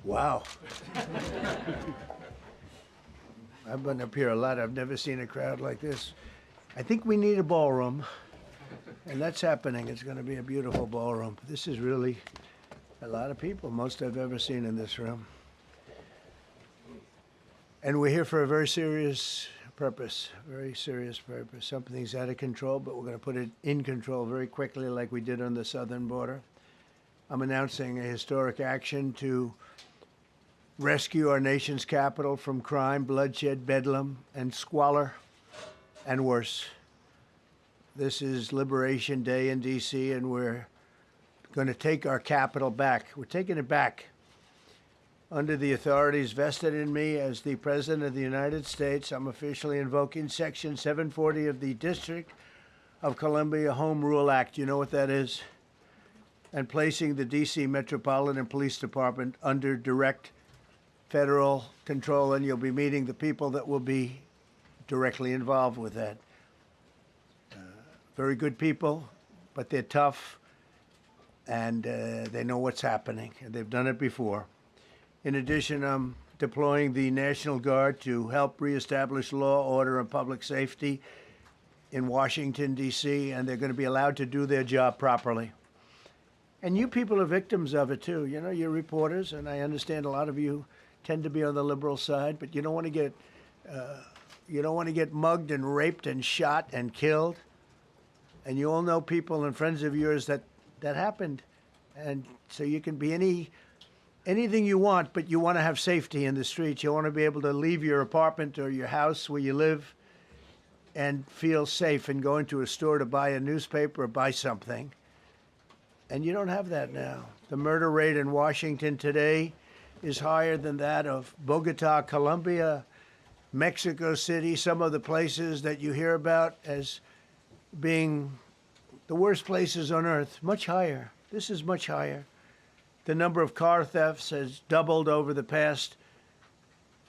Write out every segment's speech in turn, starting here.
Wow. I've been up here a lot. I've never seen a crowd like this. I think we need a ballroom, and that's happening. It's going to be a beautiful ballroom. This is really a lot of people, most I've ever seen in this room. And we're here for a very serious purpose, very serious purpose. Something's out of control, but we're going to put it in control very quickly like we did on the southern border. I'm announcing a historic action to rescue our nation's capital from crime, bloodshed, bedlam, and squalor, and worse. This is Liberation Day in D.C., and we're going to take our capital back. We're taking it back under the authorities vested in me as the President of the United States. I'm officially invoking Section 740 of the District of Columbia Home Rule Act. You know what that is? And placing the D.C. Metropolitan Police Department under direct federal control, and you'll be meeting the people that will be directly involved with that. Very good people, but they're tough, and they know what's happening, and they've done it before. In addition, I'm deploying the National Guard to help reestablish law, order, and public safety in Washington, D.C., and they're going to be allowed to do their job properly. And you people are victims of it, too. You know, you're reporters, and I understand a lot of you tend to be on the liberal side, but you don't want to get mugged and raped and shot and killed. And you all know people and friends of yours that happened. And so you can be anything you want, but you want to have safety in the streets. You want to be able to leave your apartment or your house where you live and feel safe and go into a store to buy a newspaper or buy something. And you don't have that now. The murder rate in Washington today is higher than that of Bogota, Colombia, Mexico City, some of the places that you hear about as being the worst places on earth, much higher. This is much higher. The number of car thefts has doubled over the past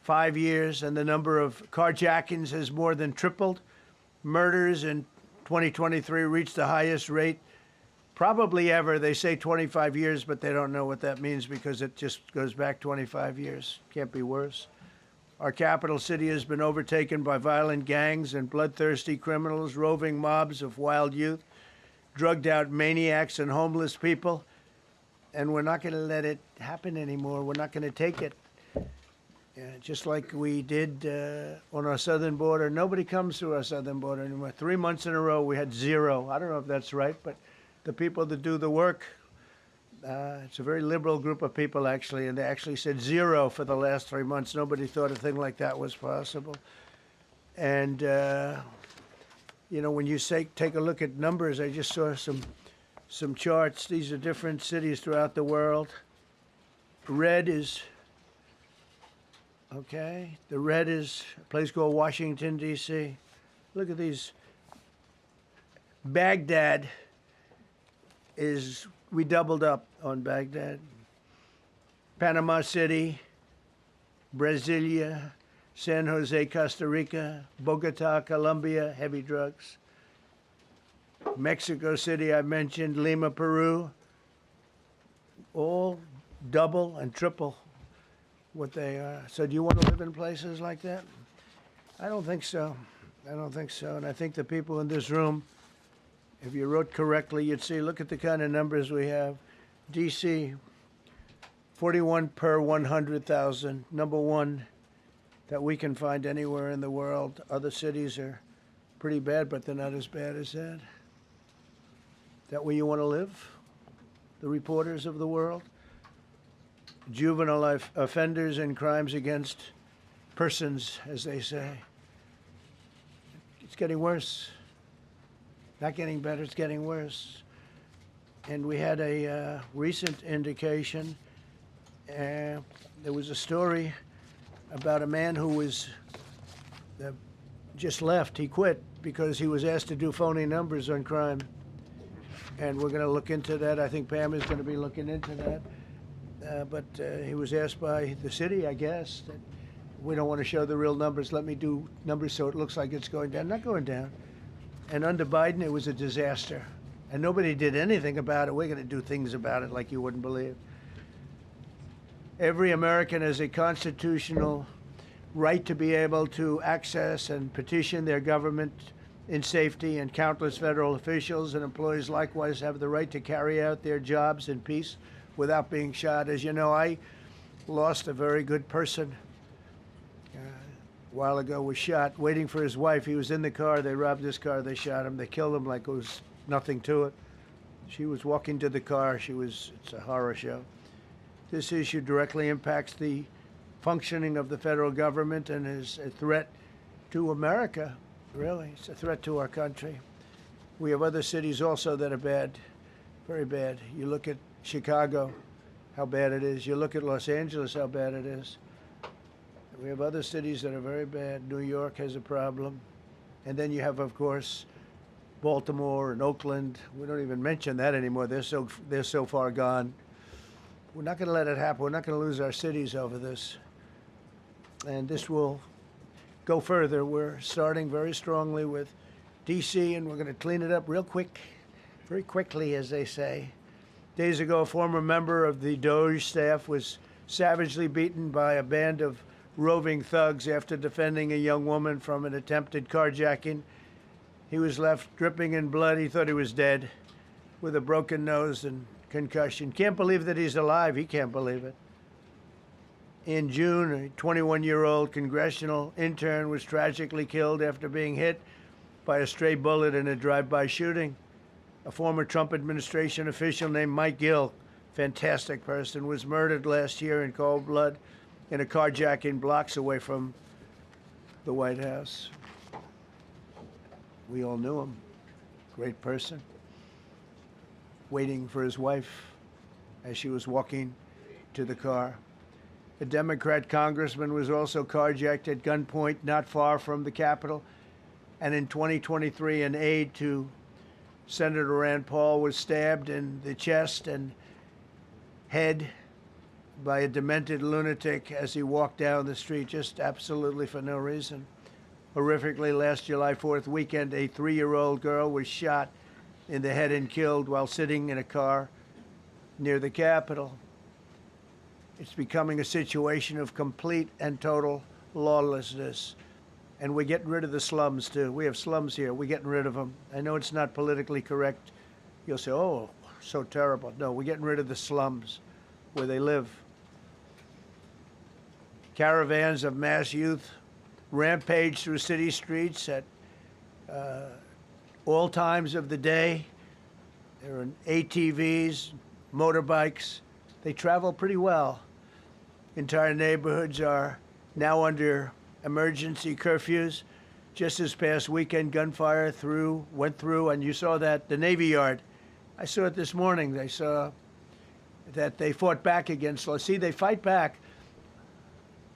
5 years, and the number of carjackings has more than tripled. Murders in 2023 reached the highest rate probably ever. They say 25 years, but they don't know what that means because it just goes back 25 years. Can't be worse. Our capital city has been overtaken by violent gangs and bloodthirsty criminals, roving mobs of wild youth, drugged-out maniacs and homeless people. And we're not going to let it happen anymore. We're not going to take it. Just like we did on our southern border. Nobody comes through our southern border anymore. 3 months in a row, we had zero. I don't know if that's right, but the people that do the work, it's a very liberal group of people, actually, and they actually said zero for the last 3 months. Nobody thought a thing like that was possible. And, you know, when you take a look at numbers, I just saw some charts. These are different cities throughout the world. Red is, okay, the red is a place called Washington, D.C. Look at these. Baghdad we doubled up on Baghdad. Panama City, Brasilia, San Jose, Costa Rica, Bogota, Colombia, heavy drugs. Mexico City, I mentioned, Lima, Peru, all double and triple what they are. So do you want to live in places like that? I don't think so. I don't think so. And I think the people in this room, if you wrote correctly, you'd see, look at the kind of numbers we have. D.C., 41 per 100,000, number one that we can find anywhere in the world. Other cities are pretty bad, but they're not as bad as that. Is that where you want to live? The reporters of the world? Juvenile offenders and crimes against persons, as they say. It's getting worse. Not getting better, it's getting worse. And we had a recent indication. There was a story about a man who was just left. He quit because he was asked to do phony numbers on crime. And we're going to look into that. I think Pam is going to be looking into that. But he was asked by the city, I guess, that we don't want to show the real numbers. Let me do numbers so it looks like it's going down. Not going down. And under Biden, it was a disaster. And nobody did anything about it. We're going to do things about it like you wouldn't believe. Every American has a constitutional right to be able to access and petition their government in safety, and countless federal officials and employees likewise have the right to carry out their jobs in peace without being shot. As you know, I lost a very good person a while ago, was shot waiting for his wife. He was in the car. They robbed his car. They shot him. They killed him like it was nothing to it. She was walking to the car. It's a horror show. This issue directly impacts the functioning of the federal government and is a threat to America, really. It's a threat to our country. We have other cities also that are bad, very bad. You look at Chicago, how bad it is. You look at Los Angeles, how bad it is. We have other cities that are very bad. New York has a problem. And then you have, of course, Baltimore and Oakland. We don't even mention that anymore. They're so far gone. We're not going to let it happen. We're not going to lose our cities over this. And this will go further. We're starting very strongly with D.C., and we're going to clean it up real quick, very quickly, as they say. Days ago, a former member of the DOJ staff was savagely beaten by a band of roving thugs after defending a young woman from an attempted carjacking. He was left dripping in blood. He thought he was dead, with a broken nose and concussion. Can't believe that he's alive. He can't believe it. In June, a 21-year-old congressional intern was tragically killed after being hit by a stray bullet in a drive-by shooting. A former Trump administration official named Mike Gill, fantastic person, was murdered last year in cold blood in a carjacking blocks away from the White House. We all knew him. Great person. Waiting for his wife as she was walking to the car. A Democrat congressman was also carjacked at gunpoint not far from the Capitol. And in 2023, an aide to Senator Rand Paul was stabbed in the chest and head by a demented lunatic as he walked down the street, just absolutely for no reason. Horrifically, last July 4th weekend, a 3-year-old girl was shot in the head and killed while sitting in a car near the Capitol. It's becoming a situation of complete and total lawlessness. And we're getting rid of the slums, too. We have slums here. We're getting rid of them. I know it's not politically correct. You'll say, oh, so terrible. No, we're getting rid of the slums where they live. Caravans of mass youth rampage through city streets at all times of the day. There are ATVs, motorbikes. They travel pretty well. Entire neighborhoods are now under emergency curfews. Just this past weekend, gunfire went through, and you saw that, the Navy Yard. I saw it this morning. They saw that they fought back against law. See, they fight back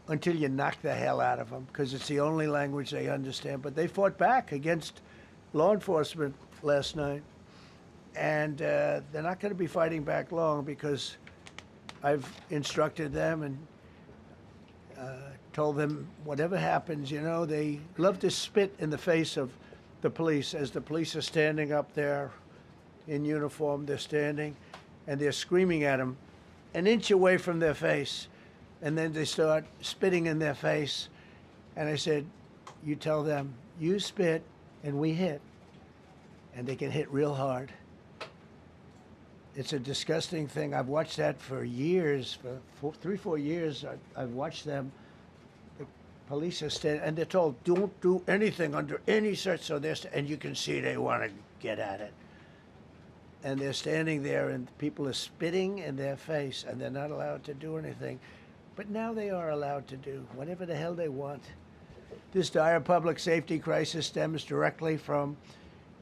until you knock the hell out of them, because it's the only language they understand. But they fought back against law enforcement last night. And they're not going to be fighting back long, because I've instructed them and told them whatever happens, you know, they love to spit in the face of the police. As the police are standing up there in uniform, they're standing and they're screaming at them an inch away from their face. And then they start spitting in their face. And I said, you tell them, you spit and we hit. And they can hit real hard. It's a disgusting thing. I've watched that for years, for 3-4 years. I've watched them. The police are standing, and they're told, don't do anything under any search. So and you can see they want to get at it. And they're standing there, and people are spitting in their face, and they're not allowed to do anything. But now they are allowed to do whatever the hell they want. This dire public safety crisis stems directly from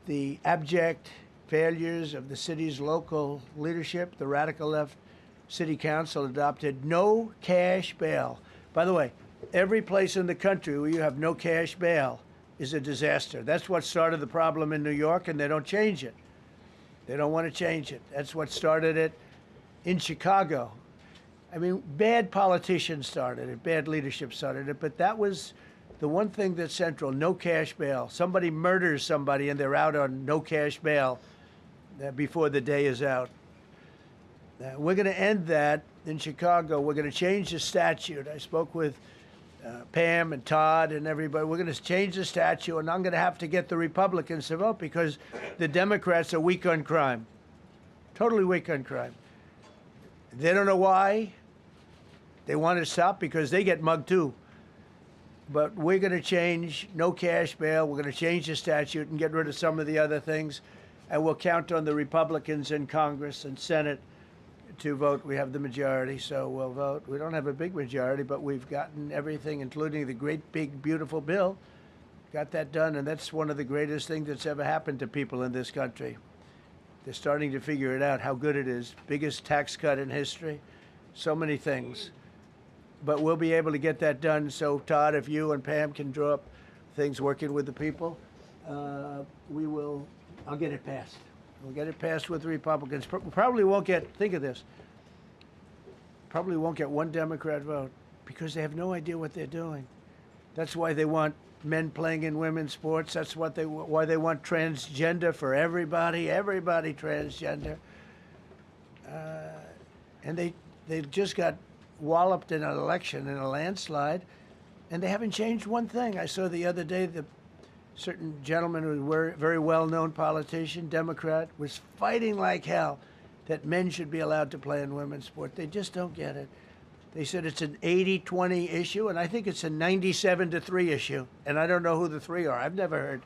the abject failures of the city's local leadership. The radical left city council adopted no cash bail. By the way, every place in the country where you have no cash bail is a disaster. That's what started the problem in New York, and they don't change it. They don't want to change it. That's what started it in Chicago. I mean, bad politicians started it, bad leadership started it, but that was the one thing that's central, no cash bail. Somebody murders somebody and they're out on no cash bail before the day is out. We're going to end that in Chicago, we're going to change the statute. I spoke with Pam and Todd and everybody. We're going to change the statute, and I'm going to have to get the Republicans to vote because the Democrats are weak on crime, totally weak on crime. They don't know why. They want to stop because they get mugged too. But we're going to change no cash bail. We're going to change the statute and get rid of some of the other things. And we'll count on the Republicans in Congress and Senate to vote. We have the majority, so we'll vote. We don't have a big majority, but we've gotten everything, including the great, big, beautiful bill. Got that done, and that's one of the greatest things that's ever happened to people in this country. They're starting to figure it out, how good it is. Biggest tax cut in history. So many things. But we'll be able to get that done. So, Todd, if you and Pam can draw up things working with the people, we will. I'll get it passed. We'll get it passed with the Republicans. Probably won't get, think of this, probably won't get one Democrat vote because they have no idea what they're doing. That's why they want men playing in women's sports. That's why they want transgender for everybody transgender. And they just got walloped in an election, in a landslide, and they haven't changed one thing. I saw the other day the certain gentleman who was a very well-known politician, Democrat, was fighting like hell that men should be allowed to play in women's sport. They just don't get it. They said it's an 80-20 issue, and I think it's a 97-3 issue. And I don't know who the three are. I've never heard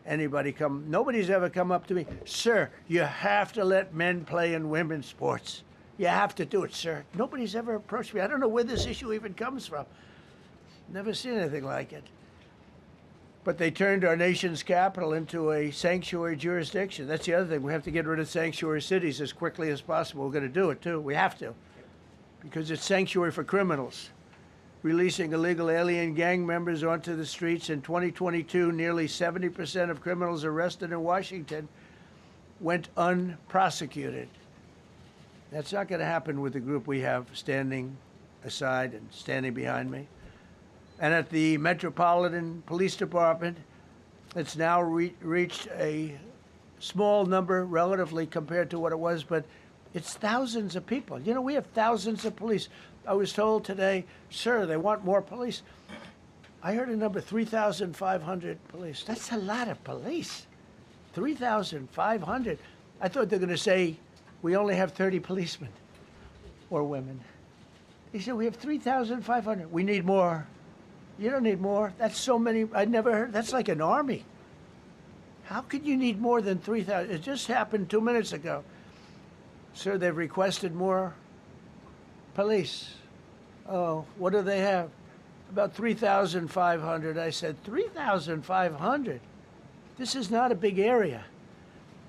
anybody come. Nobody's ever come up to me, sir, you have to let men play in women's sports. You have to do it, sir. Nobody's ever approached me. I don't know where this issue even comes from. Never seen anything like it. But they turned our nation's capital into a sanctuary jurisdiction. That's the other thing. We have to get rid of sanctuary cities as quickly as possible. We're going to do it, too. We have to. Because it's sanctuary for criminals. Releasing illegal alien gang members onto the streets. In 2022, nearly 70% of criminals arrested in Washington went unprosecuted. That's not going to happen with the group we have standing aside and standing behind me. And at the Metropolitan Police Department, it's now reached a small number relatively compared to what it was, but it's thousands of people. You know, we have thousands of police. I was told today, sir, they want more police. I heard a number, 3,500 police. That's a lot of police. 3,500. I thought they were going to say, we only have 30 policemen or women. They said, we have 3,500. We need more. You don't need more. That's so many. I never heard. That's like an army. How could you need more than 3,000? It just happened 2 minutes ago. Sir, they've requested more police. Oh, what do they have? About 3,500. I said, 3,500? This is not a big area.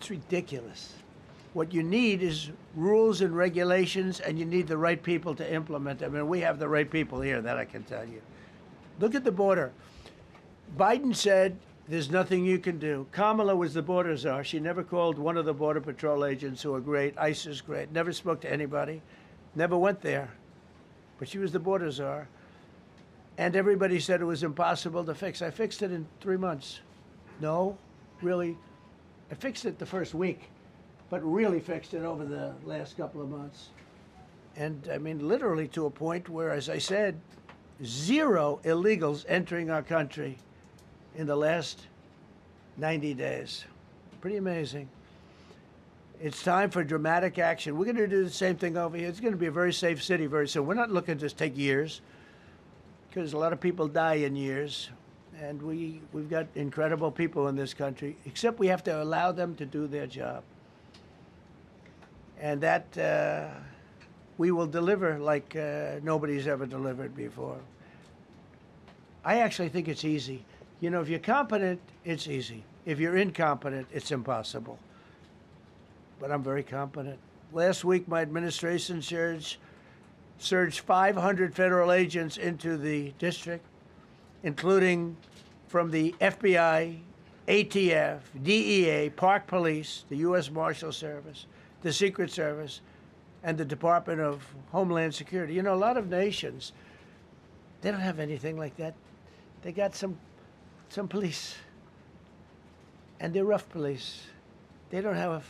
It's ridiculous. What you need is rules and regulations, and you need the right people to implement them. And we have the right people here, that I can tell you. Look at the border. Biden said there's nothing you can do. Kamala was the border czar. She never called one of the Border Patrol agents who are great. ICE is great. Never spoke to anybody. Never went there. But she was the border czar. And everybody said it was impossible to fix. I fixed it in 3 months. No, really. I fixed it the first week, but really fixed it over the last couple of months. And I mean, literally to a point where, as I said, 0 illegals entering our country in the last 90 days. Pretty amazing. It's time for dramatic action. We're going to do the same thing over here. It's going to be a very safe city very soon. We're not looking to take years, because a lot of people die in years. And we've got incredible people in this country, except we have to allow them to do their job. And that we will deliver like nobody's ever delivered before. I actually think it's easy. You know, if you're competent, it's easy. If you're incompetent, it's impossible. But I'm very competent. Last week, my administration surged 500 federal agents into the district, including from the FBI, ATF, DEA, Park Police, the U.S. Marshal Service, the Secret Service, and the Department of Homeland Security. You know, a lot of nations, they don't have anything like that. They got some police, and they're rough police. They don't have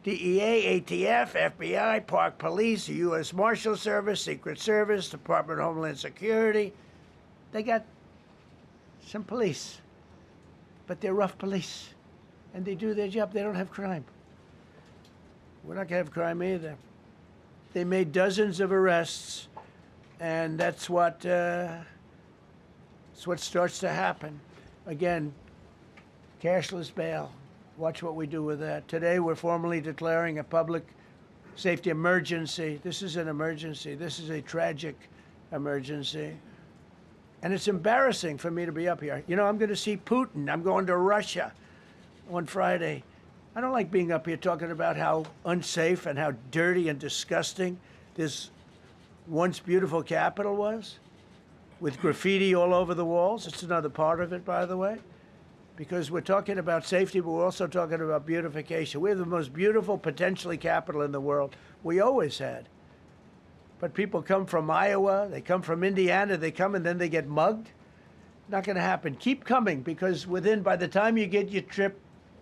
DEA, ATF, FBI, Park Police, the U.S. Marshal Service, Secret Service, Department of Homeland Security. They got some police, but they're rough police, and they do their job. They don't have crime. We're not going to have crime either. They made dozens of arrests, and that's what starts to happen. Again, cashless bail. Watch what we do with that. Today, we're formally declaring a public safety emergency. This is an emergency. This is a tragic emergency. And it's embarrassing for me to be up here. You know, I'm going to see Putin. I'm going to Russia on Friday. I don't like being up here talking about how unsafe and how dirty and disgusting this once beautiful capital was, with graffiti all over the walls. It's another part of it, by the way, because we're talking about safety, but we're also talking about beautification. We have the most beautiful, potentially, capital in the world. We always had. But people come from Iowa, they come from Indiana, they come and then they get mugged. Not going to happen. Keep coming, because by the time you get your trip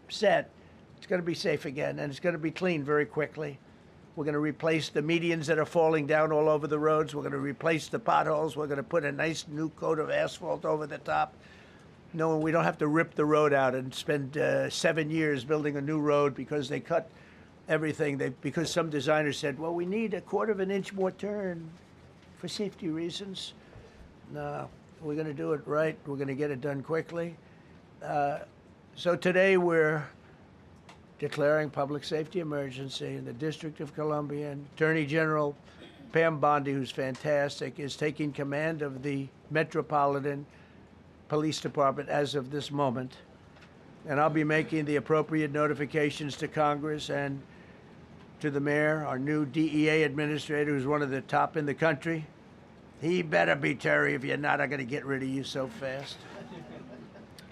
set, it's going to be safe again, and it's going to be clean very quickly. We're going to replace the medians that are falling down all over the roads. We're going to replace the potholes. We're going to put a nice new coat of asphalt over the top. No, we don't have to rip the road out and spend 7 years building a new road because they cut everything. Because some designers said, well, we need a 1/4 of an inch more turn for safety reasons. No, we're going to do it right. We're going to get it done quickly. So today we're declaring public safety emergency in the District of Columbia, and Attorney General Pam Bondi, who's fantastic, is taking command of the Metropolitan Police Department as of this moment. And I'll be making the appropriate notifications to Congress and to the mayor, our new DEA administrator, who's one of the top in the country. He better be Terry. If you're not, I'm going to get rid of you so fast.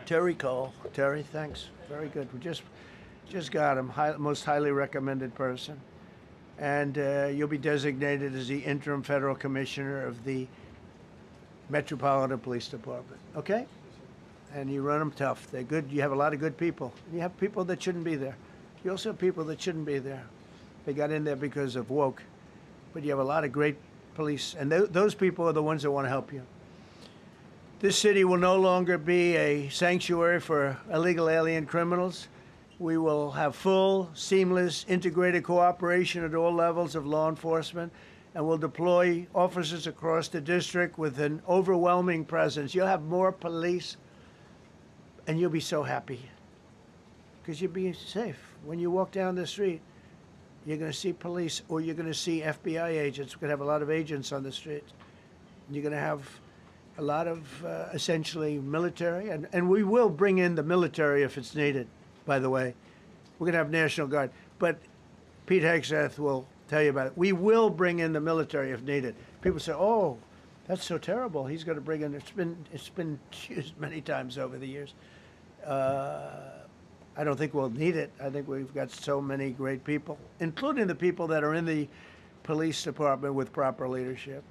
Terry Cole. Terry, thanks. Very good. We just got him, most highly recommended person. And you'll be designated as the interim federal commissioner of the Metropolitan Police Department, okay? And you run them tough. They're good. You have a lot of good people. You have people that shouldn't be there. You also have people that shouldn't be there. They got in there because of woke. But you have a lot of great police, and those people are the ones that want to help you. This city will no longer be a sanctuary for illegal alien criminals. We will have full, seamless, integrated cooperation at all levels of law enforcement, and we'll deploy officers across the district with an overwhelming presence. You'll have more police, and you'll be so happy because you'll be safe. When you walk down the street, you're going to see police, or you're going to see FBI agents. We're going to have a lot of agents on the street. You're going to have a lot of essentially military, and we will bring in the military if it's needed. By the way, we're going to have National Guard, but Pete Hegseth will tell you about it. We will bring in the military if needed. People say, "Oh, that's so terrible. He's going to bring in." It's been used many times over the years. I don't think we'll need it. I think we've got so many great people, including the people that are in the police department with proper leadership.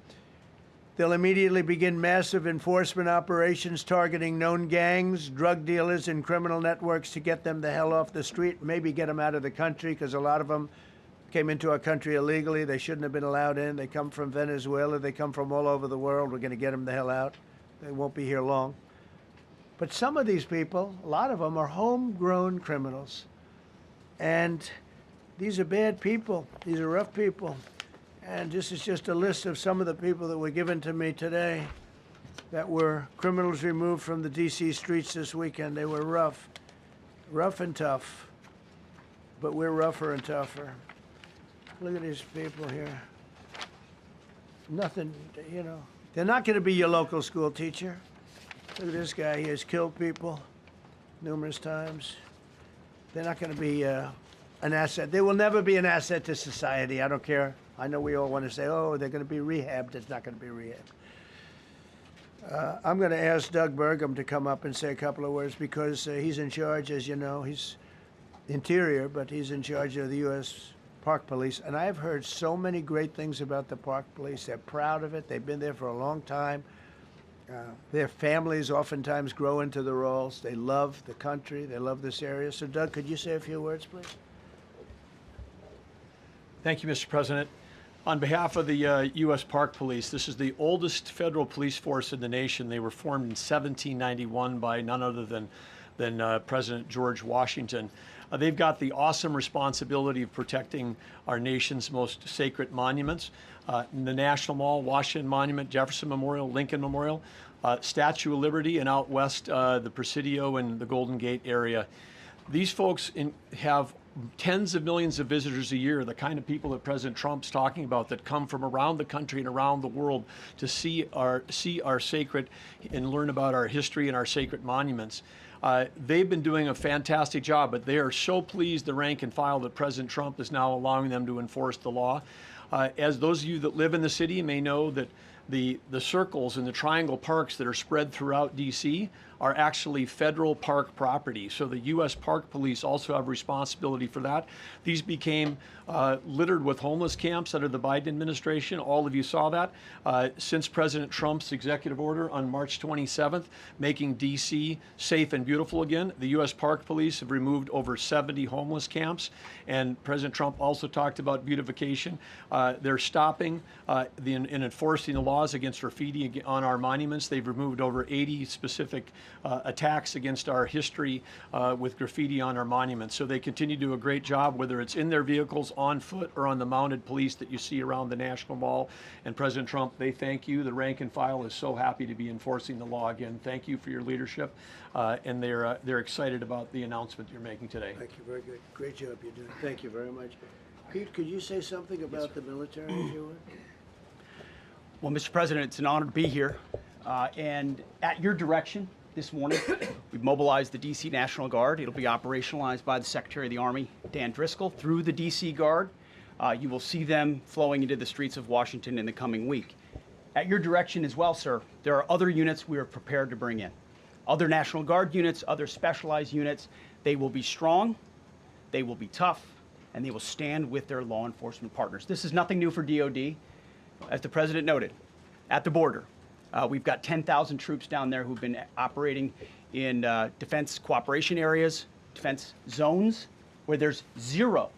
They'll immediately begin massive enforcement operations targeting known gangs, drug dealers, and criminal networks to get them the hell off the street, maybe get them out of the country, because a lot of them came into our country illegally. They shouldn't have been allowed in. They come from Venezuela. They come from all over the world. We're going to get them the hell out. They won't be here long. But some of these people, a lot of them, are homegrown criminals. And these are bad people. These are rough people. And this is just a list of some of the people that were given to me today that were criminals removed from the D.C. streets this weekend. They were rough and tough. But we're rougher and tougher. Look at these people here. Nothing, you know. They're not going to be your local school teacher. Look at this guy. He has killed people numerous times. They're not going to be an asset. They will never be an asset to society. I don't care. I know we all want to say, oh, they're going to be rehabbed. It's not going to be rehabbed. I'm going to ask Doug Burgum to come up and say a couple of words because he's in charge, as you know. He's Interior, but he's in charge of the U.S. Park Police. And I've heard so many great things about the Park Police. They're proud of it. They've been there for a long time. Their families oftentimes grow into the roles. They love the country. They love this area. So, Doug, could you say a few words, please? Thank you, Mr. President. On behalf of the U.S. Park Police, this is the oldest federal police force in the nation. They were formed in 1791 by none other than President George Washington. They've got the awesome responsibility of protecting our nation's most sacred monuments. The National Mall, Washington Monument, Jefferson Memorial, Lincoln Memorial, Statue of Liberty, and out west, the Presidio and the Golden Gate area. These folks have tens of millions of visitors a year, the kind of people that President Trump's talking about that come from around the country and around the world to see our sacred and learn about our history and our sacred monuments. They've been doing a fantastic job, but they are so pleased, the rank and file, that President Trump is now allowing them to enforce the law. As those of you that live in the city may know, that the circles and the triangle parks that are spread throughout D.C. are actually federal park property. So the U.S. Park Police also have responsibility for that. These became littered with homeless camps under the Biden administration. All of you saw that. Since President Trump's executive order on March 27th, making D.C. safe and beautiful again, the U.S. Park Police have removed over 70 homeless camps. And President Trump also talked about beautification. They're stopping and enforcing the laws against graffiti on our monuments. They've removed over 80 specific attacks against our history with graffiti on our monuments. So they continue to do a great job, whether it's in their vehicles, on foot, or on the mounted police that you see around the National Mall. And President Trump, they thank you. The rank and file is so happy to be enforcing the law again. Thank you for your leadership, and they're excited about the announcement you're making today. Thank you. Very good. Great job you're doing. Thank you very much. Pete, could you say something about the military, if you would? Well, Mr. President, it's an honor to be here. And at your direction this morning, we've mobilized the D.C. National Guard. It'll be operationalized by the Secretary of the Army, Dan Driscoll, through the D.C. Guard. You will see them flowing into the streets of Washington in the coming week. At your direction as well, sir, there are other units we are prepared to bring in. Other National Guard units, other specialized units. They will be strong, they will be tough, and they will stand with their law enforcement partners. This is nothing new for DOD. As the President noted, at the border, we've got 10,000 troops down there who've been operating in defense cooperation areas, defense zones, where there's zero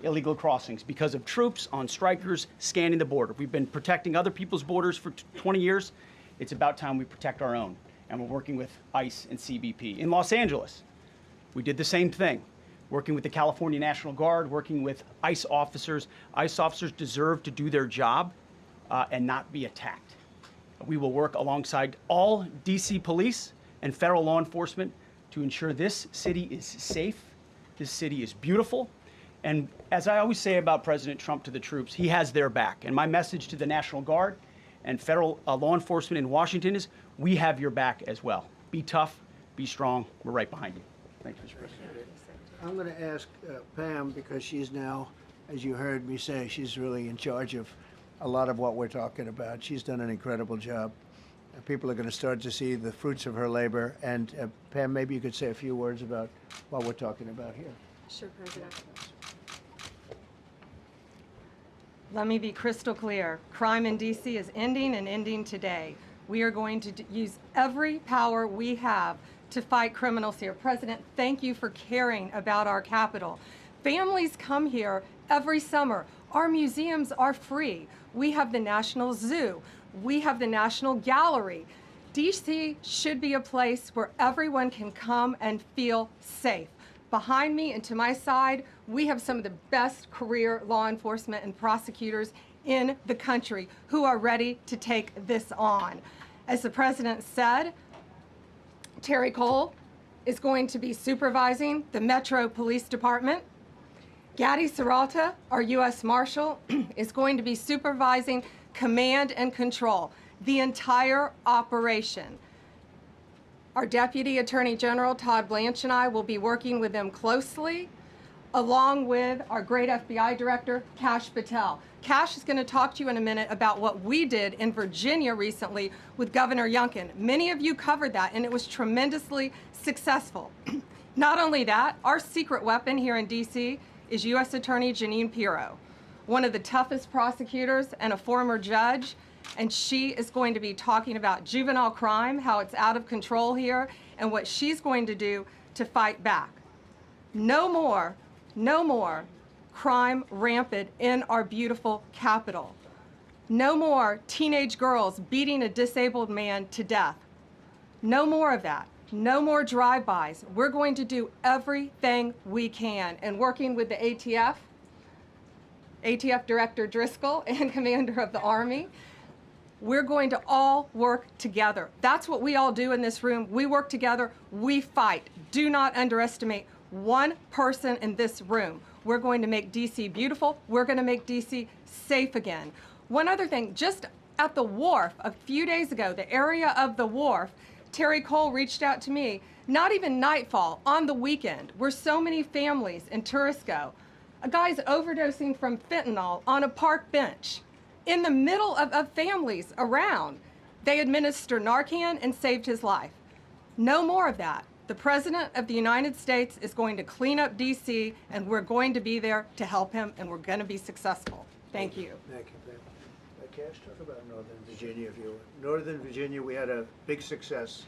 illegal crossings because of troops on strikers scanning the border. We've been protecting other people's borders for 20 years. It's about time we protect our own, and we're working with ICE and CBP. In Los Angeles, we did the same thing, working with the California National Guard, working with ICE officers. ICE officers deserve to do their job and not be attacked. We will work alongside all DC police and federal law enforcement to ensure this city is safe, this city is beautiful. And as I always say about President Trump to the troops, he has their back. And my message to the National Guard and federal law enforcement in Washington is, we have your back as well. Be tough, be strong, we're right behind you. Thank you, Mr. President. I'm going to ask Pam, because she's now, as you heard me say, she's really in charge of a lot of what we're talking about. She's done an incredible job. People are going to start to see the fruits of her labor. And Pam, maybe you could say a few words about what we're talking about here. Sure, President. Let me be crystal clear. Crime in D.C. is ending, and ending today. We are going to use every power we have to fight criminals here. President, thank you for caring about our capital. Families come here every summer. Our museums are free. We have the National Zoo. We have the National Gallery. DC should be a place where everyone can come and feel safe. Behind me and to my side, we have some of the best career law enforcement and prosecutors in the country who are ready to take this on. As the President said, Terry Cole is going to be supervising the Metro Police Department. Gadi Serralta, our U.S. Marshal, is going to be supervising command and control, the entire operation. Our Deputy Attorney General, Todd Blanche, and I will be working with them closely, along with our great FBI Director, Kash Patel. Kash is going to talk to you in a minute about what we did in Virginia recently with Governor Youngkin. Many of you covered that, and it was tremendously successful. Not only that, our secret weapon here in D.C. is U.S. Attorney Jeanine Pirro, one of the toughest prosecutors and a former judge, and she is going to be talking about juvenile crime, how it's out of control here, and what she's going to do to fight back. No more crime rampant in our beautiful capital. No more teenage girls beating a disabled man to death. No more of that. No more drive-bys. We're going to do everything we can. And working with the ATF Director Driscoll and Commander of the Army, we're going to all work together. That's what we all do in this room. We work together, we fight. Do not underestimate one person in this room. We're going to make DC beautiful. We're going to make DC safe again. One other thing, just at the wharf a few days ago, the area of the wharf, Terry Cole reached out to me, not even nightfall, on the weekend, where so many families and tourists go. A guy's overdosing from fentanyl on a park bench in the middle of families around. They administered Narcan and saved his life. No more of that. The President of the United States is going to clean up DC, and we're going to be there to help him, and we're going to be successful. Thank you. Thank you, Ben. Cash, talk about Northern Virginia. If you Northern Virginia, we had a big success.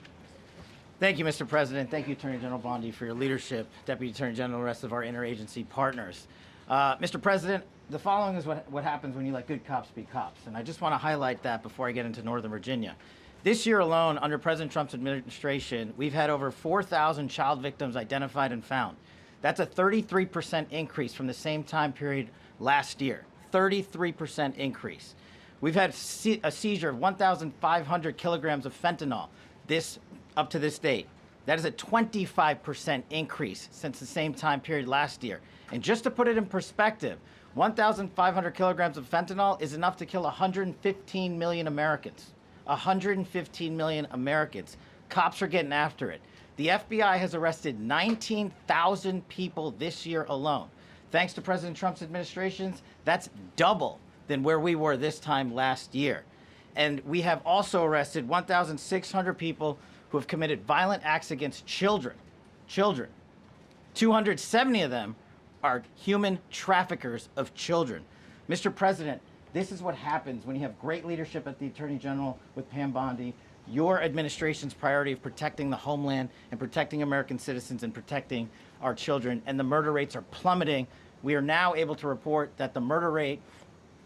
Thank you, Mr. President. Thank you, Attorney General Bondi, for your leadership, Deputy Attorney General, and the rest of our interagency partners. Mr. President, the following is what happens when you let good cops be cops, and I just want to highlight that before I get into Northern Virginia. This year alone, under President Trump's administration, we've had over 4,000 child victims identified and found. That's a 33% increase from the same time period last year. 33% increase. We've had a seizure of 1,500 kilograms of fentanyl up to this date. That is a 25% increase since the same time period last year. And just to put it in perspective, 1,500 kilograms of fentanyl is enough to kill 115 million Americans. 115 million Americans. Cops are getting after it. The FBI has arrested 19,000 people this year alone. Thanks to President Trump's administrations, that's double than where we were this time last year. And we have also arrested 1,600 people who have committed violent acts against children. 270 of them are human traffickers of children. Mr. President, this is what happens when you have great leadership at the Attorney General with Pam Bondi, your administration's priority of protecting the homeland and protecting American citizens and protecting our children, and the murder rates are plummeting. We are now able to report that the murder rate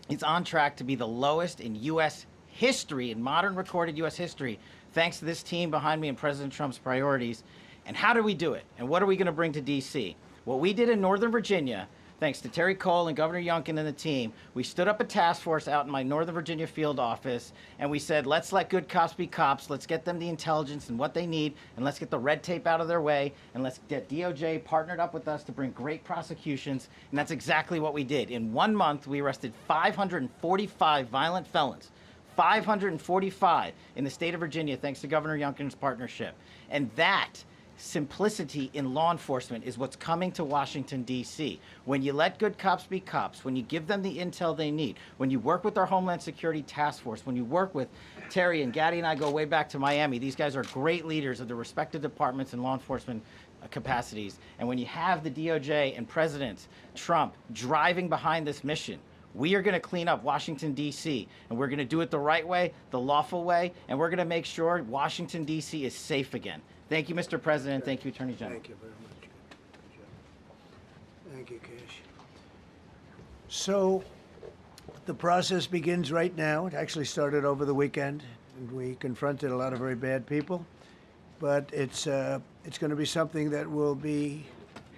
is on track to be the lowest in U.S. history, in modern recorded U.S. history, thanks to this team behind me and President Trump's priorities. And how do we do it? And what are we going to bring to D.C.? What we did in Northern Virginia, thanks to Terry Cole and Governor Youngkin and the team, we stood up a task force out in my Northern Virginia field office, and we said, let's let good cops be cops, let's get them the intelligence and what they need, and let's get the red tape out of their way, and let's get DOJ partnered up with us to bring great prosecutions, and that's exactly what we did. In 1 month, we arrested 545 violent felons. 545 in the state of Virginia, thanks to Governor Youngkin's partnership. And that simplicity in law enforcement is what's coming to Washington, D.C. When you let good cops be cops, when you give them the intel they need, when you work with our Homeland Security Task Force, when you work with Terry and Gaddy and I go way back to Miami, these guys are great leaders of the respective departments and law enforcement capacities. And when you have the DOJ and President Trump driving behind this mission, we are going to clean up Washington, D.C., and we're going to do it the right way, the lawful way, and we're going to make sure Washington, D.C. is safe again. Thank you, Mr. President. Thank you, Attorney General. Thank you very much. Thank you, Cash. So the process begins right now. It actually started over the weekend, and we confronted a lot of very bad people. But it's going to be something that will be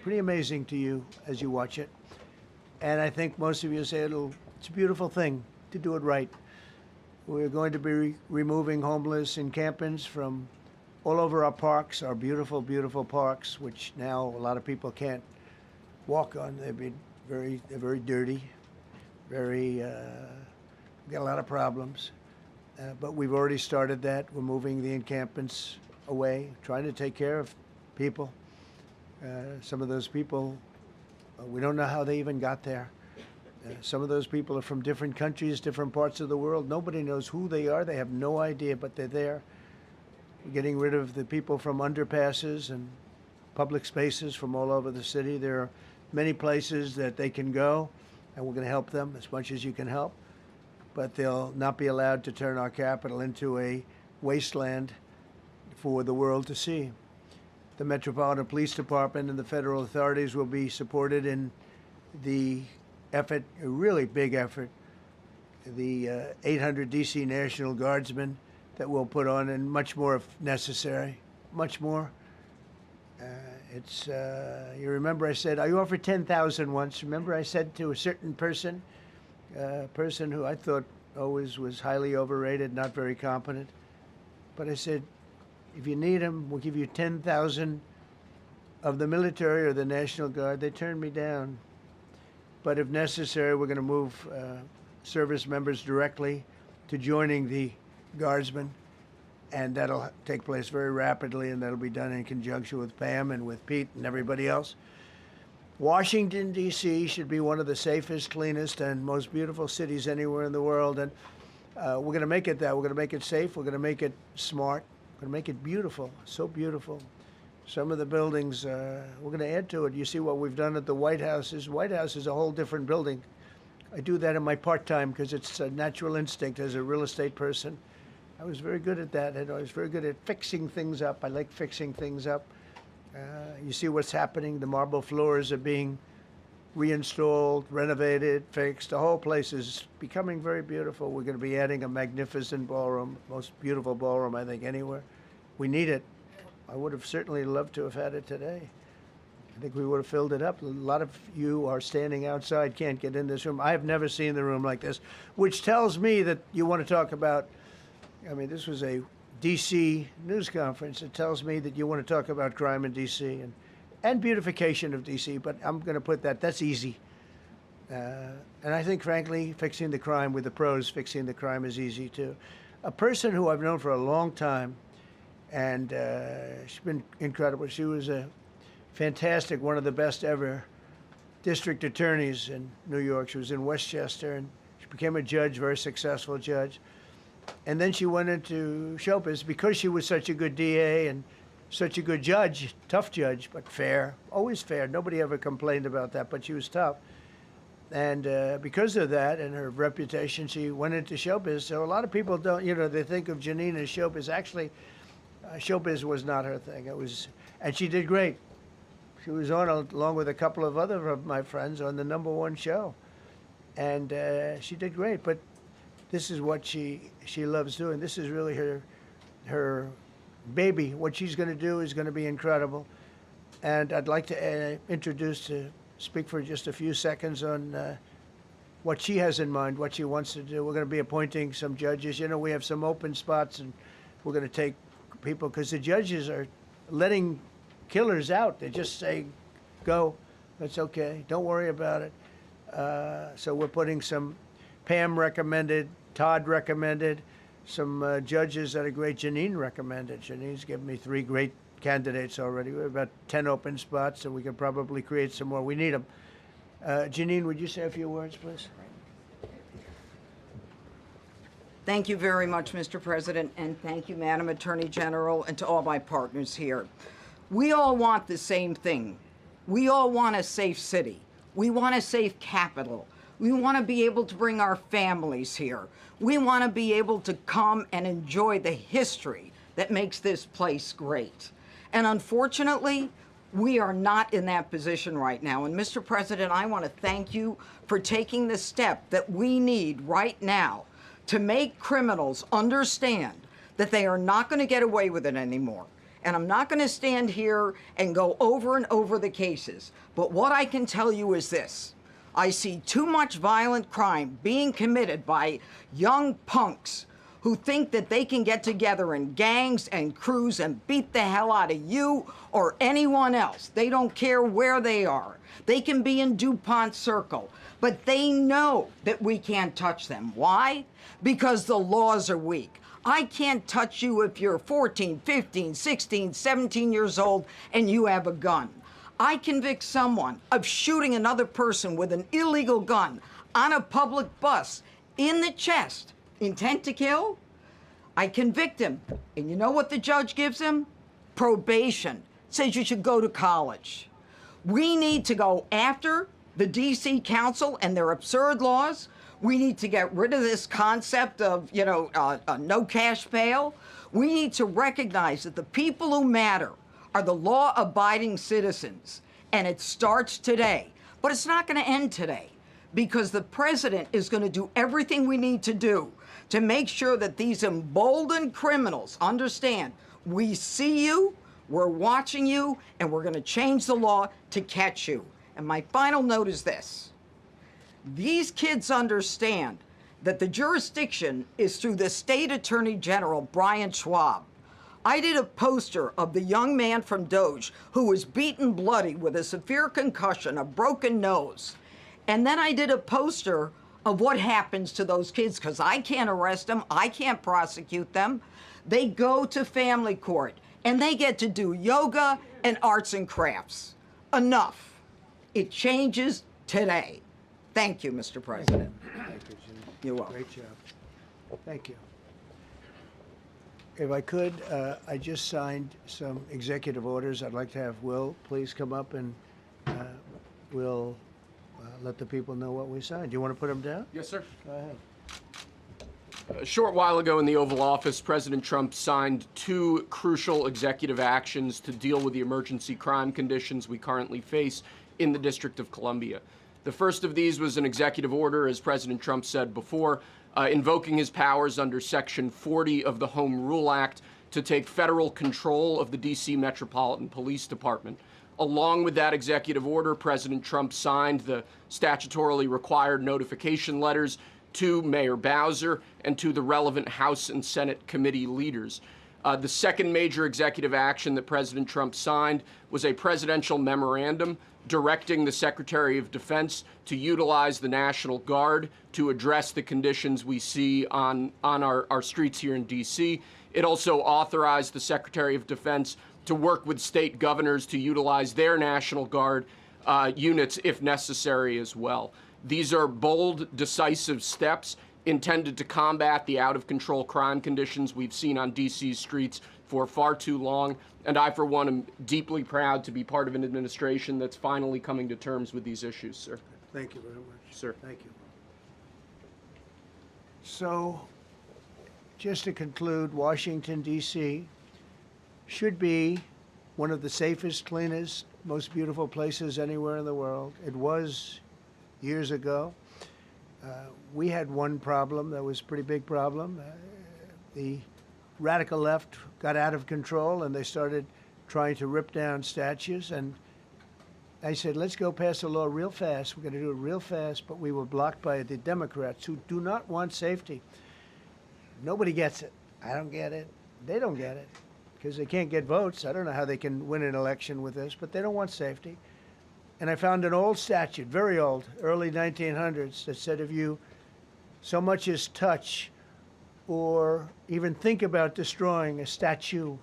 pretty amazing to you as you watch it. And I think most of you say it's a beautiful thing to do it right. We're going to be removing homeless encampments from all over our parks, our beautiful, beautiful parks, which now a lot of people can't walk on. They're very dirty, we've got a lot of problems. But we've already started that. We're moving the encampments away, trying to take care of people. Some of those people, we don't know how they even got there. Some of those people are from different countries, different parts of the world. Nobody knows who they are. They have no idea, but they're there. We're getting rid of the people from underpasses and public spaces from all over the city. There are many places that they can go, and we're going to help them as much as you can help. But they'll not be allowed to turn our capital into a wasteland for the world to see. The Metropolitan Police Department and the federal authorities will be supported in the effort, a really big effort, the 800 DC National Guardsmen that we'll put on, and much more if necessary, much more. You remember I said, I offered 10,000 once. Remember I said to a certain person, a person who I thought always was highly overrated, not very competent, but I said, if you need them, we'll give you 10,000 of the military or the National Guard. They turned me down. But if necessary, we're going to move service members directly to joining the Guardsmen, and that'll take place very rapidly, and that'll be done in conjunction with Pam and with Pete and everybody else. Washington, D.C. should be one of the safest, cleanest, and most beautiful cities anywhere in the world, and we're going to make it that. We're going to make it safe. We're going to make it smart. We're going to make it beautiful, so beautiful. Some of the buildings, we're going to add to it. You see what we've done at the White House. White House is a whole different building. I do that in my part-time because it's a natural instinct as a real estate person. I was very good at that, and I was very good at fixing things up. I like fixing things up. You see what's happening. The marble floors are being reinstalled, renovated, fixed. The whole place is becoming very beautiful. We're going to be adding a magnificent ballroom, most beautiful ballroom, I think, anywhere. We need it. I would have certainly loved to have had it today. I think we would have filled it up. A lot of you are standing outside, can't get in this room. I have never seen the room like this, which tells me that you want to talk about, I mean, this was a D.C. news conference. It tells me that you want to talk about crime in D.C. and beautification of D.C., but I'm going to put that, that's easy. And I think, frankly, fixing the crime with the pros, fixing the crime is easy, too. A person who I've known for a long time, and she's been incredible. She was a fantastic, one of the best ever district attorneys in New York. She was in Westchester, and she became a judge, very successful judge. And then she went into showbiz because she was such a good DA and such a good judge, tough judge, but fair, always fair. Nobody ever complained about that, but she was tough. And because of that and her reputation, she went into showbiz. So a lot of people don't, you know, they think of Janine as showbiz. Actually, showbiz was not her thing. It was, and she did great. She was on, along with a couple of other of my friends, on the #1 show. And she did great, but this is what she loves doing. This is really her baby. What she's going to do is going to be incredible. And I'd like to speak for just a few seconds on what she has in mind, what she wants to do. We're going to be appointing some judges. You know, we have some open spots, and we're going to take people, because the judges are letting killers out. They just say, go, that's okay, don't worry about it. So we're putting some, Pam recommended, Todd recommended, some judges that are great. Janine recommended. Janine's given me 3 great candidates already. We have about 10 open spots, and we could probably create some more. We need them. Janine, would you say a few words, please? Thank you very much, Mr. President, and thank you, Madam Attorney General, and to all my partners here. We all want the same thing. We all want a safe city. We want a safe capital. We want to be able to bring our families here. We want to be able to come and enjoy the history that makes this place great. And unfortunately, we are not in that position right now. And Mr. President, I want to thank you for taking the step that we need right now to make criminals understand that they are not going to get away with it anymore. And I'm not going to stand here and go over and over the cases. But what I can tell you is this. I see too much violent crime being committed by young punks who think that they can get together in gangs and crews and beat the hell out of you or anyone else. They don't care where they are. They can be in DuPont Circle, but they know that we can't touch them. Why? Because the laws are weak. I can't touch you if you're 14, 15, 16, 17 years old and you have a gun. I convict someone of shooting another person with an illegal gun on a public bus in the chest, intent to kill. I convict him. And you know what the judge gives him? Probation. Says you should go to college. We need to go after the D.C. Council and their absurd laws. We need to get rid of this concept of, no cash bail. We need to recognize that the people who matter are the law-abiding citizens. And it starts today. But it's not going to end today, because the president is going to do everything we need to do to make sure that these emboldened criminals understand we see you, we're watching you, and we're going to change the law to catch you. And my final note is this. These kids understand that the jurisdiction is through the state attorney general, Brian Schwab. I did a poster of the young man from Doge who was beaten bloody with a severe concussion, a broken nose. And then I did a poster of what happens to those kids, because I can't arrest them, I can't prosecute them. They go to family court and they get to do yoga and arts and crafts. Enough. It changes today. Thank you, Mr. President. Thank you, Jim. You're welcome. Great job. Thank you. If I could, I just signed some executive orders. I'd like to have Will please come up, and we'll let the people know what we signed. Do you want to put them down? Yes, sir. Go ahead. A short while ago in the Oval Office, President Trump signed 2 crucial executive actions to deal with the emergency crime conditions we currently face in the District of Columbia. The first of these was an executive order, as President Trump said before, invoking his powers under Section 40 of the Home Rule Act to take federal control of the D.C. Metropolitan Police Department. Along with that executive order, President Trump signed the statutorily required notification letters to Mayor Bowser and to the relevant House and Senate committee leaders. The second major executive action that President Trump signed was a presidential memorandum directing the Secretary of Defense to utilize the National Guard to address the conditions we see on our streets here in D.C. It also authorized the Secretary of Defense to work with state governors to utilize their National Guard units if necessary as well. These are bold, decisive steps intended to combat the out-of-control crime conditions we've seen on D.C.'s streets for far too long, and I, for one, am deeply proud to be part of an administration that's finally coming to terms with these issues, sir. Thank you very much. Sir. Thank you. So, just to conclude, Washington, D.C. should be one of the safest, cleanest, most beautiful places anywhere in the world. It was years ago. We had one problem that was a pretty big problem. The radical left got out of control and they started trying to rip down statues. And I said, let's go pass a law real fast. We're going to do it real fast. But we were blocked by the Democrats who do not want safety. Nobody gets it. I don't get it. They don't get it because they can't get votes. I don't know how they can win an election with this, but they don't want safety. And I found an old statute, very old, early 1900s, that said if you so much as touch or even think about destroying a statue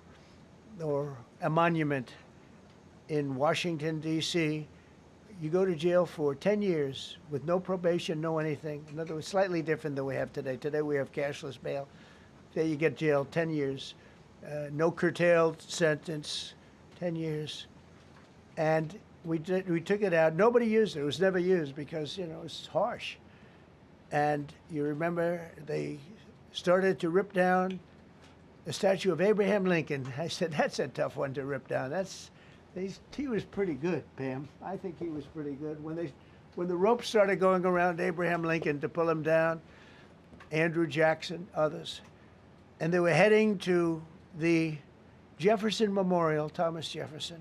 or a monument in Washington, D.C., you go to jail for 10 years with no probation, no anything. In other words, slightly different than we have today. Today we have cashless bail. There you get jailed 10 years. No curtailed sentence, 10 years. And we took it out. Nobody used it. It was never used because, you know, it's harsh. And you remember they started to rip down the statue of Abraham Lincoln. I said, that's a tough one to rip down. He was pretty good, Pam. I think he was pretty good. When the ropes started going around Abraham Lincoln to pull him down, Andrew Jackson, others, and they were heading to the Jefferson Memorial, Thomas Jefferson.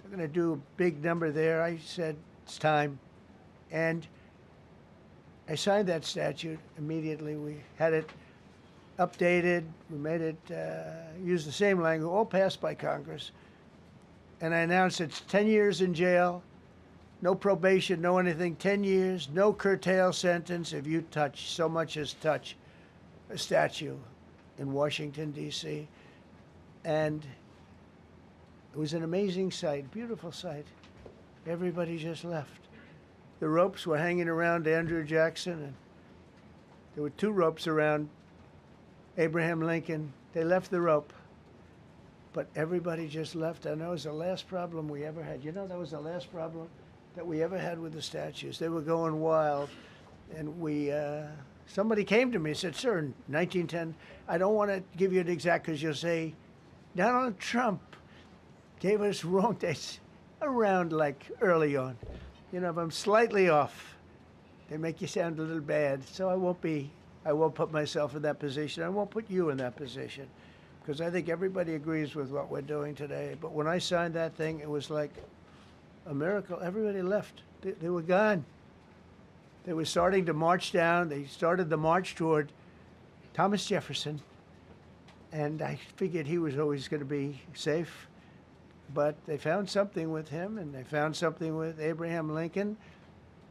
They're going to do a big number there. I said, it's time. And I signed that statute immediately. We had it updated. We made it use the same language, all passed by Congress. And I announced it's 10 years in jail, no probation, no anything, 10 years, no curtail sentence if you touch, so much as touch a statue in Washington, D.C. And it was an amazing sight, beautiful sight. Everybody just left. The ropes were hanging around Andrew Jackson, and there were 2 ropes around Abraham Lincoln. They left the rope, but everybody just left. And that was the last problem we ever had. You know, that was the last problem that we ever had with the statues. They were going wild, and somebody came to me and said, sir, in 1910, I don't want to give you an exact because you'll say, Donald Trump gave us wrong dates around like early on. You know, if I'm slightly off, they make you sound a little bad. So I won't put myself in that position. I won't put you in that position, because I think everybody agrees with what we're doing today. But when I signed that thing, it was like a miracle. Everybody left. They were gone. They were starting to march down. They started the march toward Thomas Jefferson, and I figured he was always going to be safe. But they found something with him, and they found something with Abraham Lincoln,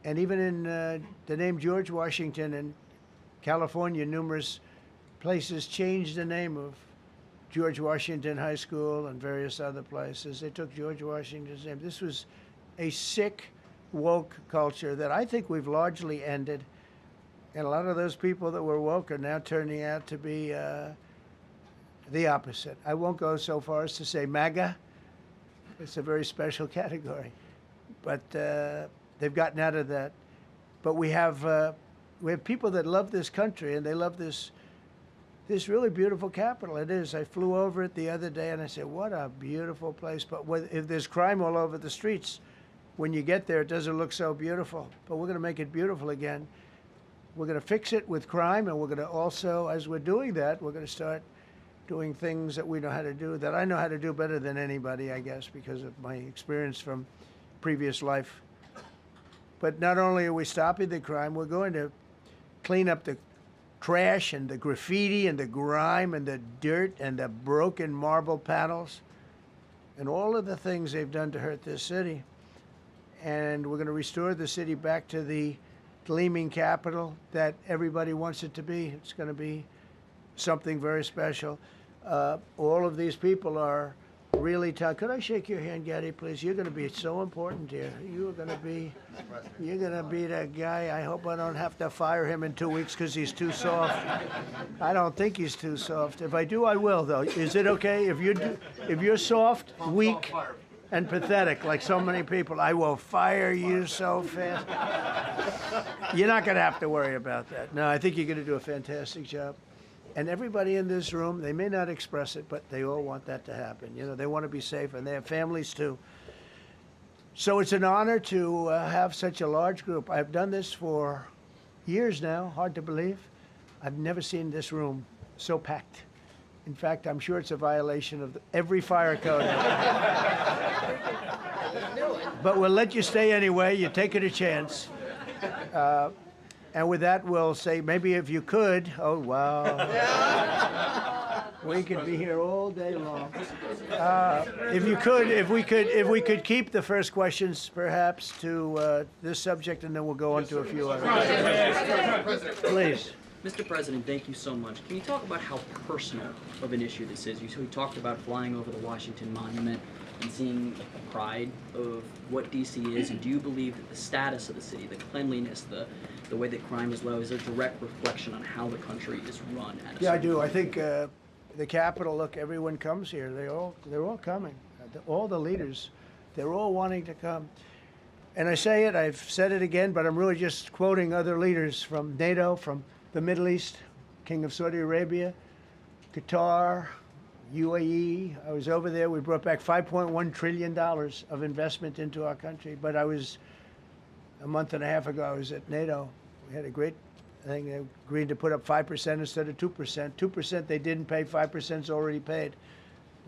and even in the name George Washington in California, numerous places changed the name of George Washington High School and various other places. They took George Washington's name. This was a sick, woke culture that I think we've largely ended. And a lot of those people that were woke are now turning out to be the opposite. I won't go so far as to say MAGA. It's a very special category. But they've gotten out of that. But we have people that love this country, and they love this really beautiful capital. It is. I flew over it the other day, and I said, what a beautiful place. But if there's crime all over the streets, when you get there, it doesn't look so beautiful. But we're going to make it beautiful again. We're going to fix it with crime, and we're going to also, as we're doing that, we're going to start doing things that we know how to do, that I know how to do better than anybody, I guess, because of my experience from previous life. But not only are we stopping the crime, we're going to clean up the trash and the graffiti and the grime and the dirt and the broken marble panels and all of the things they've done to hurt this city. And we're going to restore the city back to the gleaming capital that everybody wants it to be. It's going to be something very special. All of these people are really tough. Could I shake your hand, Gaddy, please? You're going to be so important here. You're going to be that guy. I hope I don't have to fire him in 2 weeks because he's too soft. I don't think he's too soft. If I do, I will, though. Is it okay? If you're soft, weak, and pathetic, like so many people, I will fire you so fast. You're not going to have to worry about that. No, I think you're going to do a fantastic job. And everybody in this room, they may not express it, but they all want that to happen. You know, they want to be safe, and they have families too. So it's an honor to have such a large group. I've done this for years now, hard to believe. I've never seen this room so packed. In fact, I'm sure it's a violation of every fire code. But we'll let you stay anyway. You're taking a chance. And with that, we'll say, maybe if you could, oh, wow. We could be here all day long. If we could keep the first questions, perhaps, to this subject, and then we'll go on to a few others. Please. Mr. President, thank you so much. Can you talk about how personal of an issue this is? We talked about flying over the Washington Monument and seeing the pride of what D.C. is, and do you believe that the status of the city, the cleanliness, the way that crime is low, is a direct reflection on how the country is run? Yeah, I do. I think the Capitol, look, everyone comes here. They're all coming. All the leaders, they're all wanting to come. And I say it, I've said it again, but I'm really just quoting other leaders from NATO, from the Middle East, King of Saudi Arabia, Qatar, UAE. I was over there. We brought back $5.1 trillion of investment into our country. But a month and a half ago, I was at NATO. We had a great thing. They agreed to put up 5% instead of 2%. 2% they didn't pay, 5% is already paid.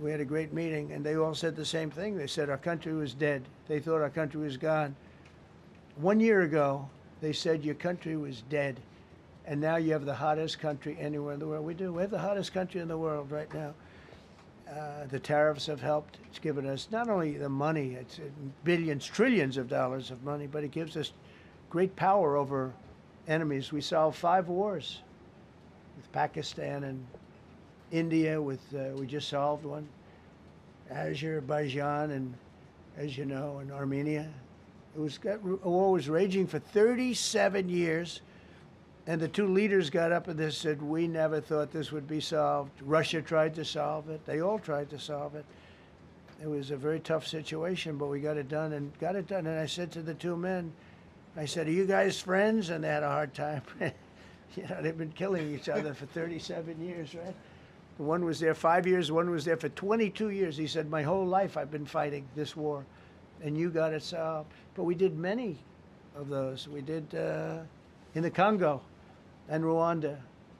We had a great meeting, and they all said the same thing. They said our country was dead. They thought our country was gone. 1 year ago, they said your country was dead. And now you have the hottest country anywhere in the world. We do. We have the hottest country in the world right now. The tariffs have helped. It's given us not only the money, it's billions, trillions of dollars of money, but it gives us great power over enemies. We solved 5 wars with Pakistan and India. We just solved one. Azerbaijan and, as you know, and Armenia. A war was raging for 37 years. And the 2 leaders got up and they said, we never thought this would be solved. Russia tried to solve it. They all tried to solve it. It was a very tough situation, but we got it done and got it done. And I said to the 2 men, I said, are you guys friends? And they had a hard time. You know, they've been killing each other for 37 years, right? One was there 5 years, one was there for 22 years. He said, my whole life I've been fighting this war. and you got it solved. But we did many of those. We did in the Congo and Rwanda.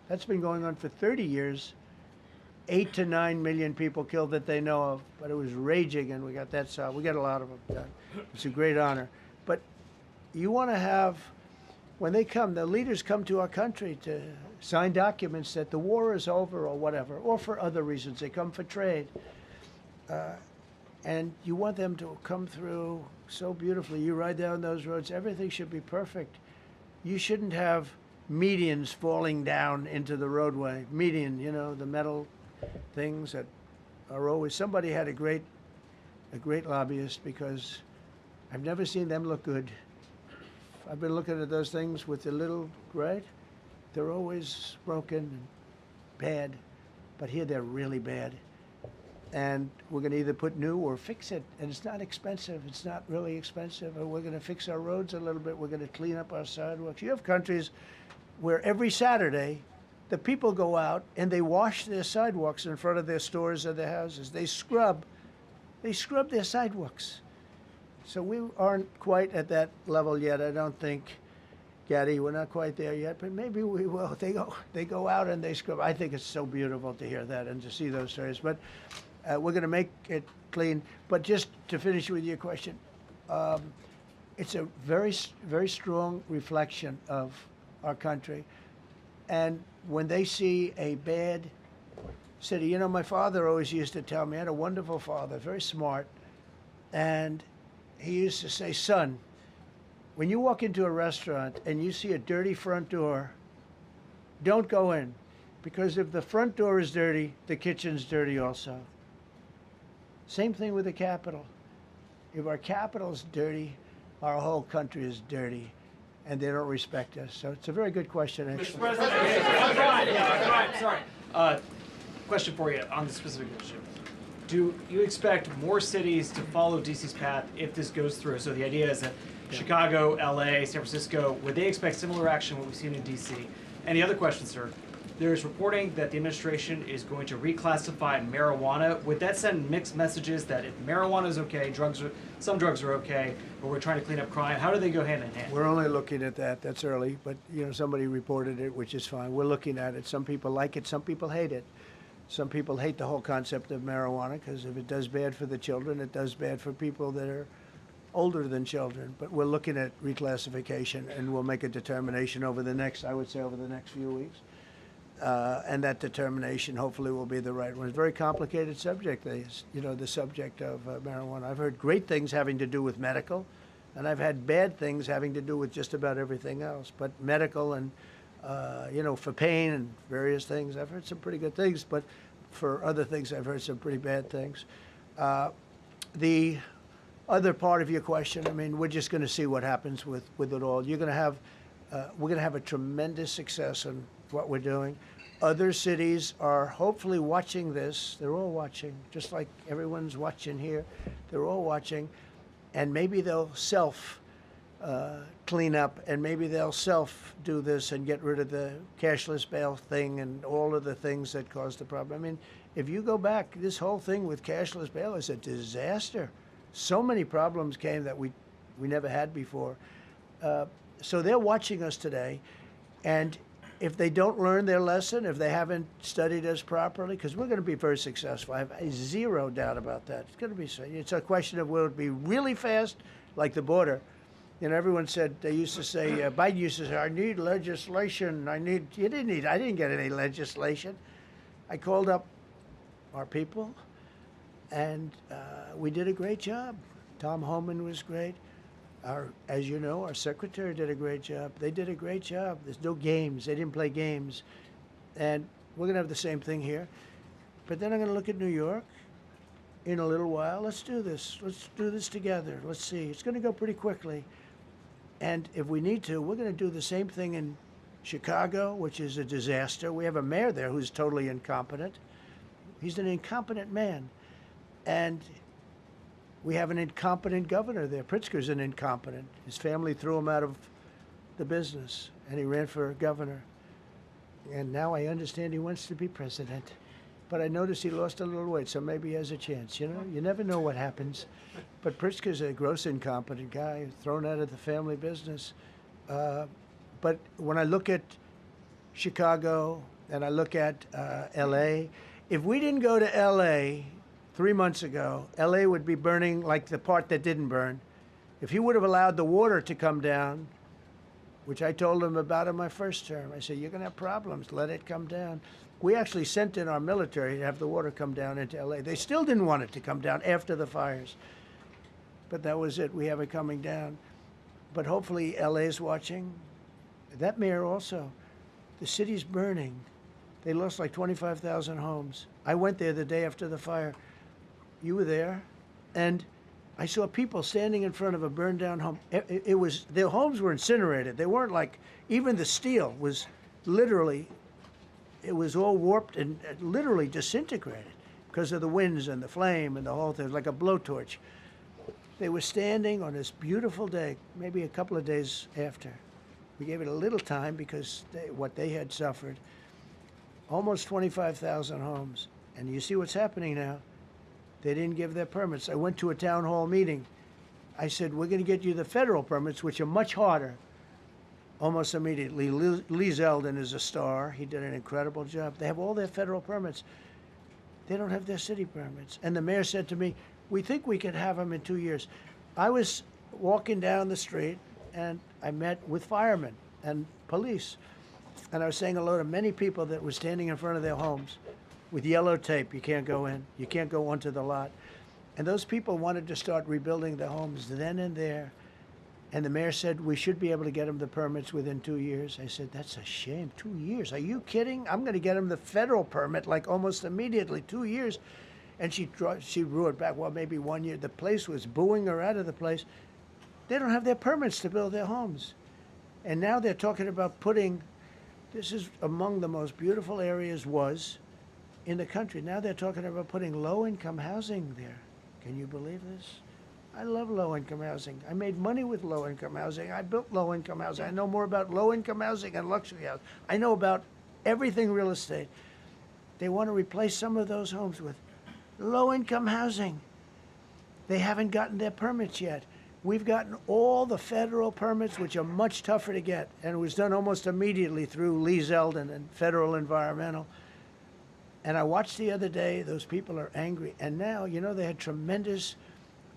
That's been going on for 30 years. 8 to 9 million people killed that they know of, but it was raging, and we got that solved. We got a lot of them done. It's a great honor. But you want to have, when they come, the leaders come to our country to sign documents that the war is over or whatever, or for other reasons. They come for trade. And you want them to come through so beautifully. You ride down those roads, everything should be perfect. You shouldn't have medians falling down into the roadway. Median, you know, the metal things that are always, somebody had a great lobbyist, because I've never seen them look good. I've been looking at those things with the little, right? They're always broken and bad, but here they're really bad. And we're going to either put new or fix it, and it's not expensive. It's not really expensive. And we're going to fix our roads a little bit. We're going to clean up our sidewalks. You have countries where every Saturday the people go out and they wash their sidewalks in front of their stores or their houses. They scrub their sidewalks. So we aren't quite at that level yet, I don't think, Gaddy. We're not quite there yet, but maybe we will. They go out and they scrub. I think it's so beautiful to hear that and to see those stories. But we're going to make it clean. But just to finish with your question, it's a very, very strong reflection of our country. And when they see a bad city, you know, my father always used to tell me, I had a wonderful father, very smart, and he used to say, son, when you walk into a restaurant and you see a dirty front door, don't go in, because if the front door is dirty, the kitchen's dirty also. Same thing with the Capitol. If our Capitol's dirty, our whole country is dirty, and they don't respect us. So it's a very good question, actually. Mr. President, sorry. Question for you on the specific issue. Do you expect more cities to follow DC's path if this goes through? So the idea is that Chicago, LA, San Francisco, would they expect similar action what we've seen in DC? And the other question, sir, there's reporting that the administration is going to reclassify marijuana. Would that send mixed messages that if marijuana is okay, some drugs are okay, but we're trying to clean up crime? How do they go hand in hand? We're only looking at that. That's early, but you know, somebody reported it, which is fine. We're looking at it. Some people like it. Some people hate it. Some people hate the whole concept of marijuana because if it does bad for the children, it does bad for people that are older than children. But we're looking at reclassification, and we'll make a determination over the next, I would say, over the next few weeks. And that determination hopefully will be the right one. It's a very complicated subject, you know, the subject of marijuana. I've heard great things having to do with medical, and I've had bad things having to do with just about everything else. But medical and, you know, for pain and various things, I've heard some pretty good things, but for other things, I've heard some pretty bad things. The other part of your question, I mean, we're just going to see what happens with it all. You're going to have, we're going to have a tremendous success in what we're doing. Other cities are hopefully watching this. They're all watching, just like everyone's watching here. They're all watching, and maybe they'll clean up, and maybe they'll do this and get rid of the cashless bail thing and all of the things that caused the problem. I mean, if you go back, this whole thing with cashless bail is a disaster. So many problems came that we never had before. So they're watching us today, and if they don't learn their lesson, if they haven't studied us properly, because we're going to be very successful. I have zero doubt about that. It's going to be. It's a question of will it be really fast, like the border. You know, everyone said, they used to say, Biden used to say, I need legislation. I didn't get any legislation. I called up our people, and we did a great job. Tom Homan was great. As you know, our secretary did a great job. They did a great job. There's no games. They didn't play games. And we're going to have the same thing here. But then I'm going to look at New York in a little while. Let's do this. Let's do this together. Let's see. It's going to go pretty quickly. And if we need to, we're going to do the same thing in Chicago, which is a disaster. We have a mayor there who's totally incompetent. He's an incompetent man. And we have an incompetent governor there. Pritzker's an incompetent. His family threw him out of the business, and he ran for governor. And now I understand he wants to be president. but I noticed he lost a little weight, so maybe he has a chance. You know, you never know what happens. But Pritzker's a gross incompetent guy, thrown out of the family business. But when I look at Chicago and I look at L.A., if we didn't go to L.A. 3 months ago, L.A. would be burning like the part that didn't burn. If he would have allowed the water to come down, which I told him about in my first term, I said, you're going to have problems. Let it come down. We actually sent in our military to have the water come down into L.A. They still didn't want it to come down after the fires. But that was it. We have it coming down. But hopefully L.A.'s watching. That mayor also. The city's burning. They lost like 25,000 homes. I went there the day after the fire. You were there. And I saw people standing in front of a burned down home. It was, their homes were incinerated. They weren't like, even the steel was literally, it was all warped and literally disintegrated because of the winds and the flame and the whole thing. It was like a blowtorch. They were standing on this beautiful day, maybe a couple of days after. We gave it a little time because what they had suffered. Almost 25,000 homes. And you see what's happening now. They didn't give their permits. I went to a town hall meeting. I said, we're going to get you the federal permits, which are much harder. Almost immediately, Lee Zeldin is a star. He did an incredible job. They have all their federal permits. They don't have their city permits. And the mayor said to me, we think we could have them in 2 years. I was walking down the street, and I met with firemen and police. And I was saying hello to many people that were standing in front of their homes with yellow tape. You can't go in. You can't go onto the lot. And those people wanted to start rebuilding their homes then and there. And the mayor said, we should be able to get them the permits within 2 years. I said, that's a shame. 2 years? Are you kidding? I'm going to get them the federal permit like almost immediately. 2 years. And she drew it back. Well, maybe 1 year. The place was booing her out of the place. They don't have their permits to build their homes. And now they're talking about putting, this is among the most beautiful areas was in the country. Now they're talking about putting low-income housing there. Can you believe this? I love low-income housing. I made money with low-income housing. I built low-income housing. I know more about low-income housing and luxury housing. I know about everything real estate. They want to replace some of those homes with low-income housing. They haven't gotten their permits yet. We've gotten all the federal permits, which are much tougher to get, and it was done almost immediately through Lee Zeldin and Federal Environmental. And I watched the other day, those people are angry. And now, you know, they had tremendous,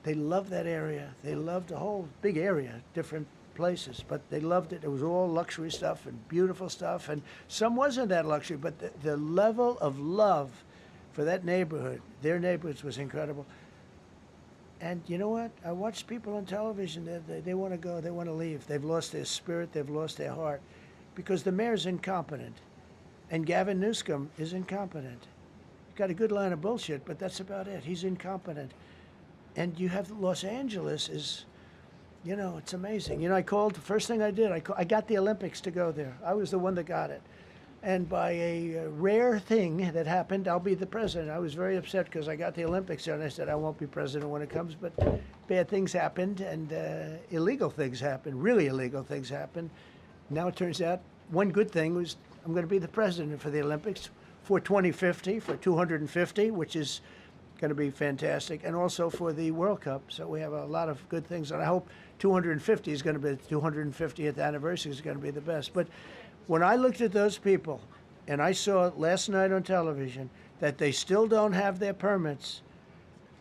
they loved that area. They loved the whole big area, different places, but they loved it. It was all luxury stuff and beautiful stuff, and some wasn't that luxury, but the level of love for that neighborhood, their neighborhoods, was incredible. And you know what? I watch people on television, they want to go, they want to leave. They've lost their spirit, they've lost their heart, because the mayor's incompetent, and Gavin Newsom is incompetent. He's got a good line of bullshit, but that's about it. He's incompetent. And you have Los Angeles is, you know, it's amazing. You know, I called, the first thing I did, I got the Olympics to go there. I was the one that got it. And by a rare thing that happened, I'll be the president. I was very upset because I got the Olympics there, and I said, I won't be president when it comes. But bad things happened, and illegal things happened, really illegal things happened. Now it turns out one good thing was I'm going to be the president for the Olympics for 2050, for 250, which is going to be fantastic, and also for the World Cup. So we have a lot of good things, and I hope 250 is going to be, the 250th anniversary is going to be the best. But when I looked at those people, and I saw last night on television that they still don't have their permits,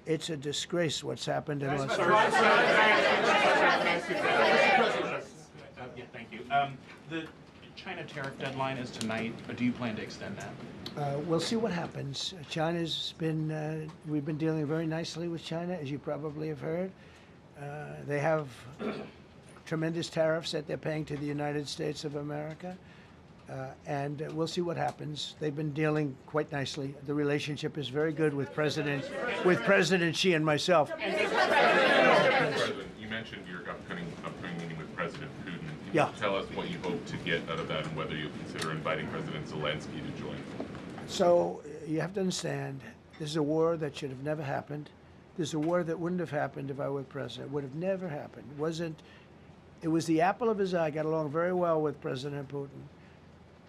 it's a disgrace what's happened in Los Angeles. Yeah, thank you. The China tariff deadline is tonight. Do you plan to extend that? We'll see what happens. China's been, we've been dealing very nicely with China, as you probably have heard. They have tremendous tariffs that they're paying to the United States of America. And we'll see what happens. They've been dealing quite nicely. The relationship is very good with President Xi and myself. President, you mentioned your upcoming meeting with President Putin. Can you tell us what you hope to get out of that and whether you'll consider inviting President Zelensky to join? So you have to understand, this is a war that should have never happened. This is a war that wouldn't have happened if I were president. It would have never happened. It was the apple of his eye. I got along very well with President Putin.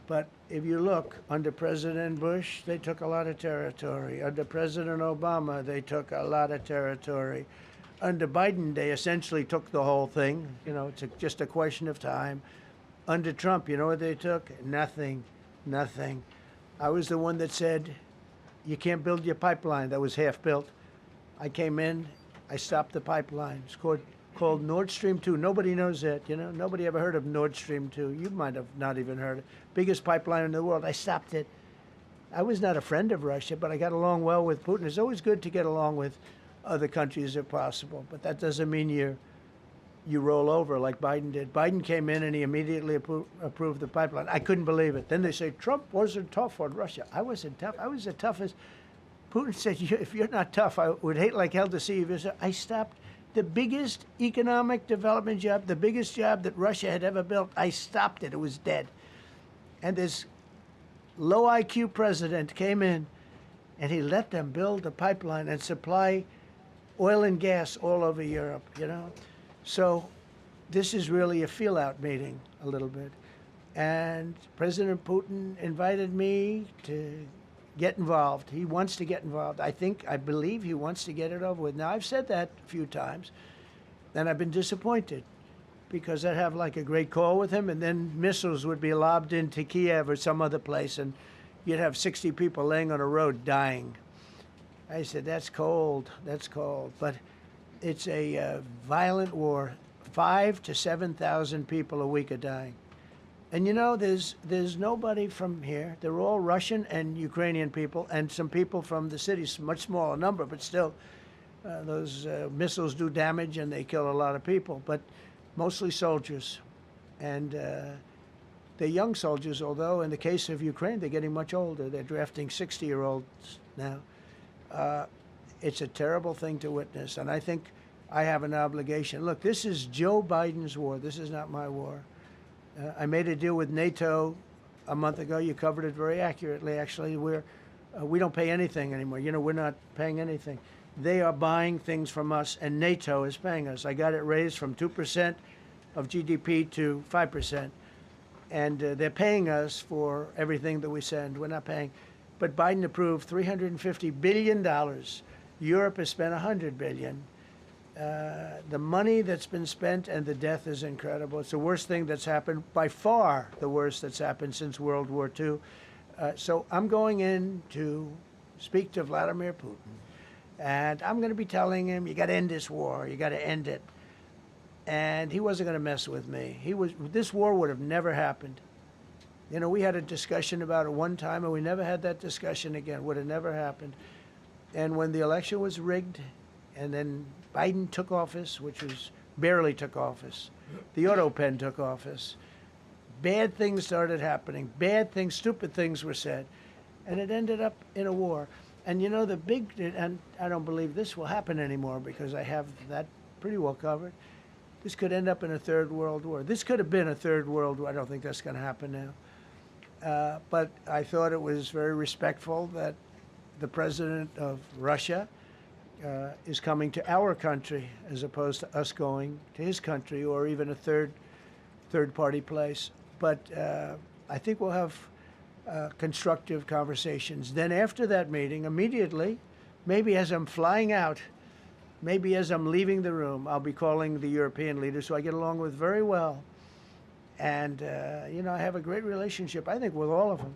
But if you look, under President Bush, they took a lot of territory. Under President Obama, they took a lot of territory. Under Biden, they essentially took the whole thing. You know, it's just a question of time. Under Trump, you know what they took? Nothing, nothing. I was the one that said, you can't build your pipeline. That was half built. I came in, I stopped the pipeline. It's called Nord Stream 2. Nobody knows that, you know. Nobody ever heard of Nord Stream 2. You might have not even heard it. Biggest pipeline in the world. I stopped it. I was not a friend of Russia, but I got along well with Putin. It's always good to get along with other countries if possible, but that doesn't mean you roll over like Biden did. Biden came in and he immediately approved the pipeline. I couldn't believe it. Then they say Trump wasn't tough on Russia. I wasn't tough. I was the toughest. Putin said, if you're not tough, I would hate like hell to see you. I stopped the biggest economic development job, the biggest job that Russia had ever built. I stopped it. It was dead. And this low IQ president came in and he let them build the pipeline and supply oil and gas all over Europe, you know. So this is really a feel-out meeting a little bit. And President Putin invited me to get involved. He wants to get involved. I believe he wants to get it over with. Now, I've said that a few times, and I've been disappointed because I'd have like a great call with him, and then missiles would be lobbed into Kiev or some other place, and you'd have 60 people laying on a road dying. I said, that's cold, that's cold. But it's a violent war. 5,000 to 7,000 people a week are dying. And you know, there's nobody from here. They're all Russian and Ukrainian people, and some people from the cities, much smaller number, but still, those missiles do damage and they kill a lot of people, but mostly soldiers. And they're young soldiers, although in the case of Ukraine, they're getting much older. They're drafting 60-year-olds now. It's a terrible thing to witness, and I think I have an obligation. Look, this is Joe Biden's war. This is not my war. I made a deal with NATO a month ago. You covered it very accurately, actually. We don't pay anything anymore. You know, we're not paying anything. They are buying things from us, and NATO is paying us. I got it raised from 2% of GDP to 5%. And they're paying us for everything that we send. We're not paying. But Biden approved $350 billion. Europe has spent $100 billion. The money that's been spent and the death is incredible. It's the worst thing that's happened, by far the worst that's happened since World War II. So I'm going in to speak to Vladimir Putin. And I'm going to be telling him, you got to end this war. You got to end it. And he wasn't going to mess with me. This war would have never happened. You know, we had a discussion about it one time, and we never had that discussion again. Would have never happened. And when the election was rigged, and then Biden took office, which was barely took office, the auto pen took office, bad things started happening. Bad things, stupid things were said. And it ended up in a war. And you know, and I don't believe this will happen anymore because I have that pretty well covered. This could end up in a third world war. This could have been a third world war. I don't think that's going to happen now. But I thought it was very respectful that the president of Russia is coming to our country as opposed to us going to his country or even a third-party place. But I think we'll have constructive conversations. Then after that meeting, immediately, maybe as I'm flying out, maybe as I'm leaving the room, I'll be calling the European leaders who I get along with very well. And, you know, I have a great relationship, I think, with all of them.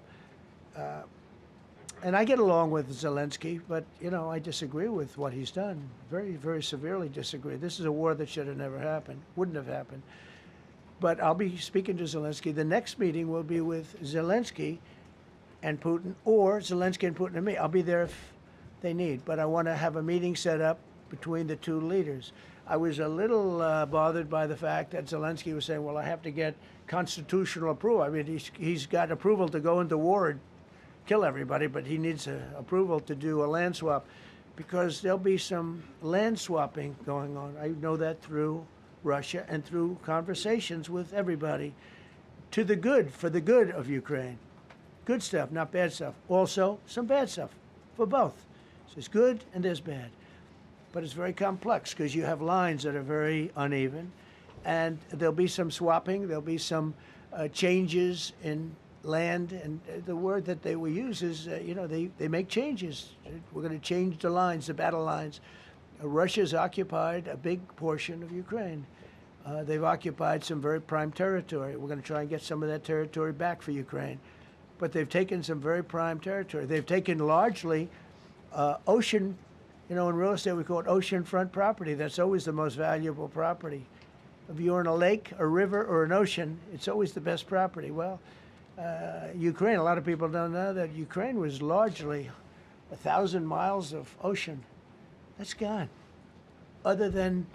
And I get along with Zelensky, but, you know, I disagree with what he's done. Very, very severely disagree. This is a war that should have never happened, wouldn't have happened. But I'll be speaking to Zelensky. The next meeting will be with Zelensky and Putin, or Zelensky and Putin and me. I'll be there if they need. But I want to have a meeting set up between the two leaders. I was a little bothered by the fact that Zelensky was saying, well, I have to get constitutional approval. I mean, he's got approval to go into war and kill everybody, but he needs approval to do a land swap because there'll be some land swapping going on. I know that through Russia and through conversations with everybody to the good, for the good of Ukraine. Good stuff, not bad stuff. Also, some bad stuff for both. So there's good and there's bad. But it's very complex because you have lines that are very uneven. And there'll be some swapping. There'll be some changes in land, and the word that they will use is, they make changes. We're going to change the lines, the battle lines. Russia's occupied a big portion of Ukraine. They've occupied some very prime territory. We're going to try and get some of that territory back for Ukraine. But they've taken some very prime territory. They've taken largely ocean, in real estate we call it oceanfront property. That's always the most valuable property. If you're in a lake, a river, or an ocean, it's always the best property. Well, Ukraine, a lot of people don't know that Ukraine was largely 1,000 miles of ocean. That's gone. Other than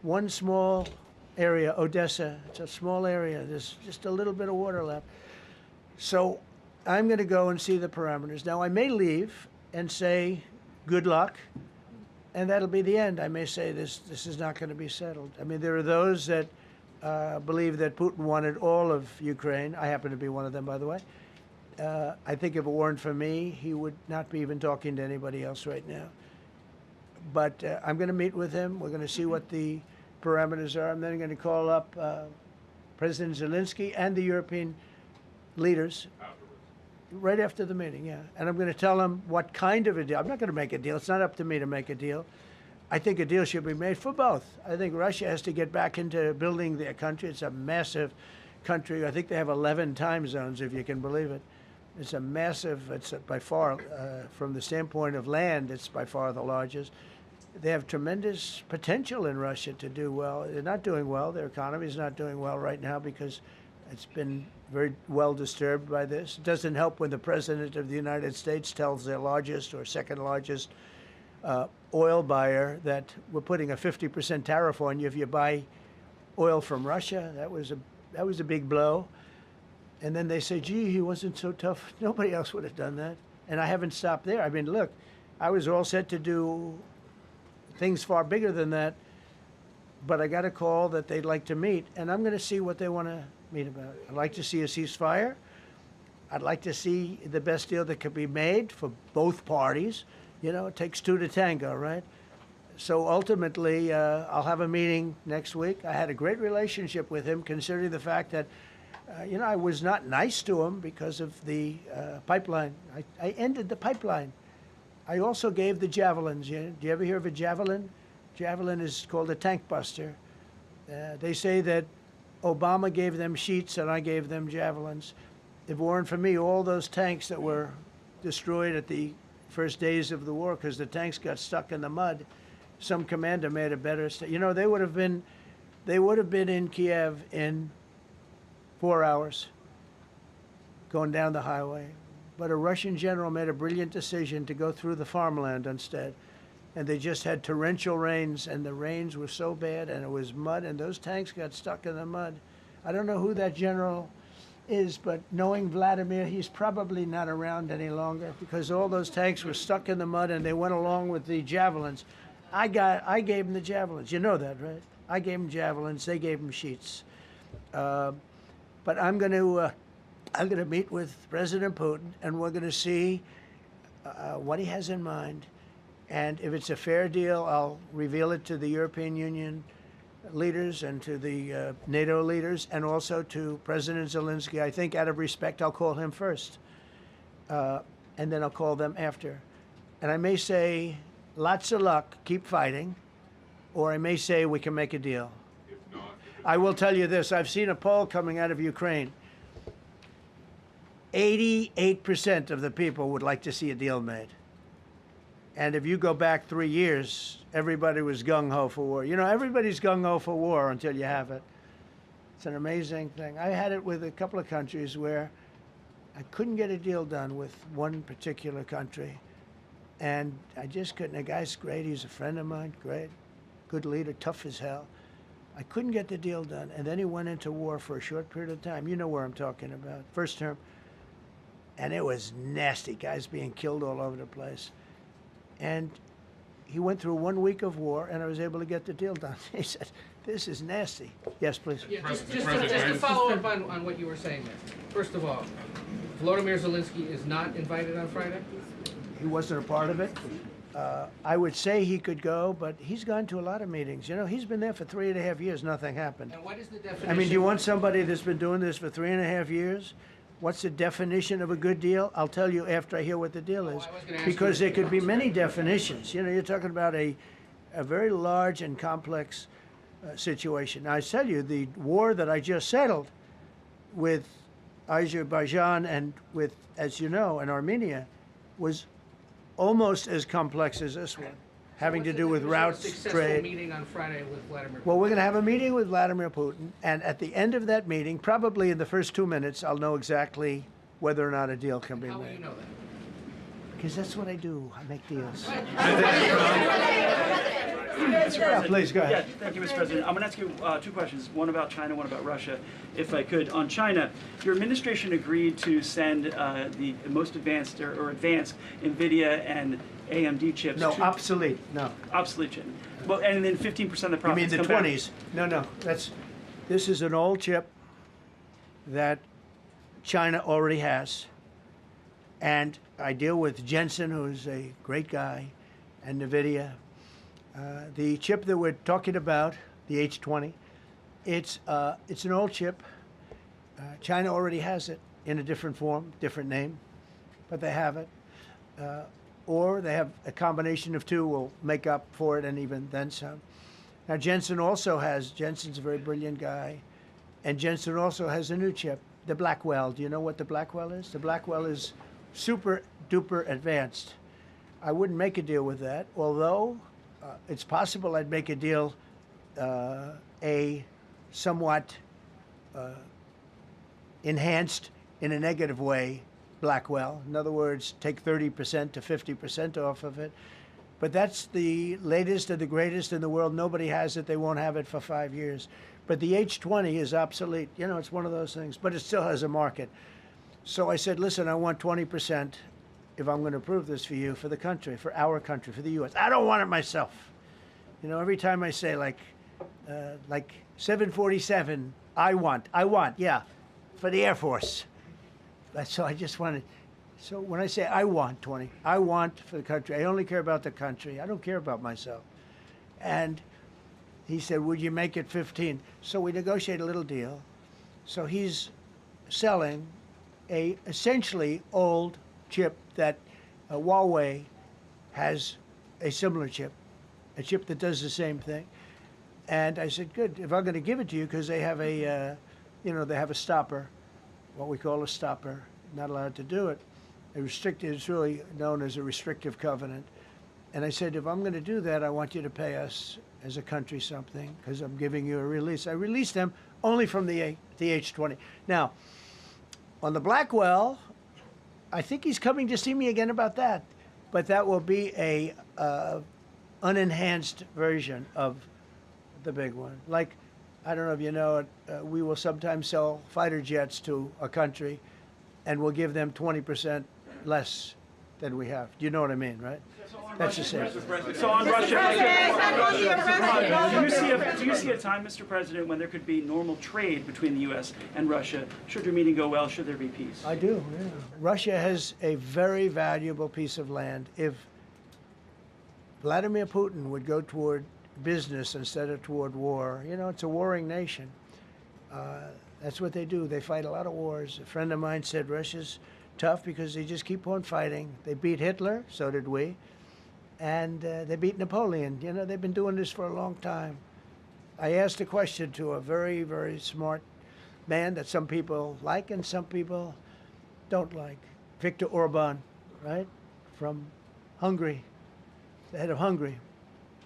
one small area, Odessa, it's a small area. There's just a little bit of water left. So I'm going to go and see the parameters. Now, I may leave and say, good luck, and that'll be the end. I may say this is not going to be settled. I mean, there are those that believe that Putin wanted all of Ukraine. I happen to be one of them, by the way. I think if it weren't for me, he would not be even talking to anybody else right now. But I'm going to meet with him. We're going to see what the parameters are. I'm then going to call up President Zelensky and the European leaders right after the meeting, yeah. And I'm going to tell them what kind of a deal. I'm not going to make a deal. It's not up to me to make a deal. I think a deal should be made for both. I think Russia has to get back into building their country. It's a massive country. I think they have 11 time zones, if you can believe it. It's a massive, it's by far, from the standpoint of land, it's by far the largest. They have tremendous potential in Russia to do well. They're not doing well. Their economy is not doing well right now because it's been very well disturbed by this. It doesn't help when the President of the United States tells their largest or second largest oil buyer that we're putting a 50% tariff on you if you buy oil from Russia. That was a big blow. And then they say, gee, he wasn't so tough. Nobody else would have done that. And I haven't stopped there. I mean, look, I was all set to do things far bigger than that, but I got a call that they'd like to meet, and I'm going to see what they want to meet about. I'd like to see a ceasefire. I'd like to see the best deal that could be made for both parties. It takes two to tango, right? So ultimately, I'll have a meeting next week. I had a great relationship with him, considering the fact that I was not nice to him because of the pipeline. I ended the pipeline. I also gave the javelins. Do you ever hear of a javelin? Javelin is called a tank buster. They say that Obama gave them sheets and I gave them javelins. If it weren't for me, all those tanks that were destroyed at the first days of the war because the tanks got stuck in the mud, some commander made a better. They would have been in Kiev in 4 hours going down the highway. But a Russian general made a brilliant decision to go through the farmland instead. And they just had torrential rains, and the rains were so bad, and it was mud, and those tanks got stuck in the mud. I don't know who that general is, but knowing Vladimir, he's probably not around any longer because all those tanks were stuck in the mud, and they went along with the javelins. I gave them the javelins. You know that, right? I gave them javelins. They gave them sheets. But I'm going to meet with President Putin, and we're going to see what he has in mind. And if it's a fair deal, I'll reveal it to the European Union leaders and to the NATO leaders, and also to President Zelensky. I think out of respect, I'll call him first, and then I'll call them after. And I may say, lots of luck, keep fighting, or I may say we can make a deal. If not, I will tell you this. I've seen a poll coming out of Ukraine. 88% of the people would like to see a deal made. And if you go back 3 years, everybody was gung-ho for war. Everybody's gung-ho for war until you have it. It's an amazing thing. I had it with a couple of countries where I couldn't get a deal done with one particular country. And I just couldn't. The guy's great. He's a friend of mine. Great. Good leader. Tough as hell. I couldn't get the deal done. And then he went into war for a short period of time. You know where I'm talking about. First term. And it was nasty. Guys being killed all over the place. And he went through 1 week of war, and I was able to get the deal done. He said, this is nasty. Yes, please. Yeah, just to follow up on what you were saying there. First of all, Volodymyr Zelensky is not invited on Friday? He wasn't a part of it. I would say he could go, but he's gone to a lot of meetings. He's been there for 3.5 years. Nothing happened. And what is the definition? I mean, do you want somebody that's been doing this for 3.5 years What's the definition of a good deal? I'll tell you after I hear what the deal is. I was gonna ask Because you- there could be many definitions. You know, you're talking about a very large and complex situation. Now, I tell you, the war that I just settled with Azerbaijan and with, as you know, and Armenia was almost as complex as this one, having to do with routes, Successful trade. meeting on Friday with Vladimir. Well, we're going to have a meeting with Vladimir Putin, and at the end of that meeting, probably in the first 2 minutes, I'll know exactly whether or not a deal can be How will you made. know that? Because that's what I do. I make deals. Mr. President. please, go ahead. Yeah, thank you, Mr. President. I'm going to ask you two questions, one about China, one about Russia, if I could. On China, your administration agreed to send the most advanced or advanced NVIDIA and AMD chips. No, to, obsolete. No. obsolete chip. Well, and then 15% of the You profits mean the come back. 20s? No. This is an old chip that China already has. And I deal with Jensen, who's a great guy, and NVIDIA. The chip that we're talking about, the H20, it's an old chip. China already has it in a different form, different name, but they have it. Or they have a combination of two will make up for it and even then some. Now Jensen's a very brilliant guy, and Jensen also has a new chip, the Blackwell. Do you know what the Blackwell is? The Blackwell is super duper advanced. I wouldn't make a deal with that, although it's possible I'd make a deal, a somewhat enhanced in a negative way Blackwell. In other words, take 30% to 50% off of it. But that's the latest and the greatest in the world. Nobody has it. They won't have it for 5 years. But the H20 is obsolete. You know, it's one of those things. But it still has a market. So I said, listen, I want 20% if I'm going to approve this for you, for the country, for our country, for the U.S. I don't want it myself. You know, every time I say like 747, I want, yeah, for the Air Force. So I just wanted, so when I say I want 20, I want for the country. I only care about the country. I don't care about myself. And he said, would you make it 15? So we negotiate a little deal. So he's selling a essentially old chip that Huawei has a similar chip, a chip that does the same thing. And I said, good, if I'm going to give it to you, because they have a, they have a stopper, what we call a stopper, not allowed to do it. It's really known as a restrictive covenant. And I said, if I'm going to do that, I want you to pay us as a country something, because I'm giving you a release. I released them only from the H20. Now, on the Blackwell, I think he's coming to see me again about that. But that will be a unenhanced version of the big one. Like, I don't know if you know it, we will sometimes sell fighter jets to a country, and we'll give them 20% less than we have. Do you know what I mean, right? That's the same. So on Russia, do you see a time, Mr. President, when there could be normal trade between the U.S. and Russia? Should your meeting go well, should there be peace? I do, yeah. Russia has a very valuable piece of land. If Vladimir Putin would go toward business instead of toward war, it's a warring nation. That's what they do. They fight a lot of wars. A friend of mine said Russia's tough because they just keep on fighting. They beat Hitler, so did we. And they beat Napoleon. They've been doing this for a long time. I asked a question to a very, very smart man that some people like and some people don't like. Viktor Orban, right? From Hungary, the head of Hungary.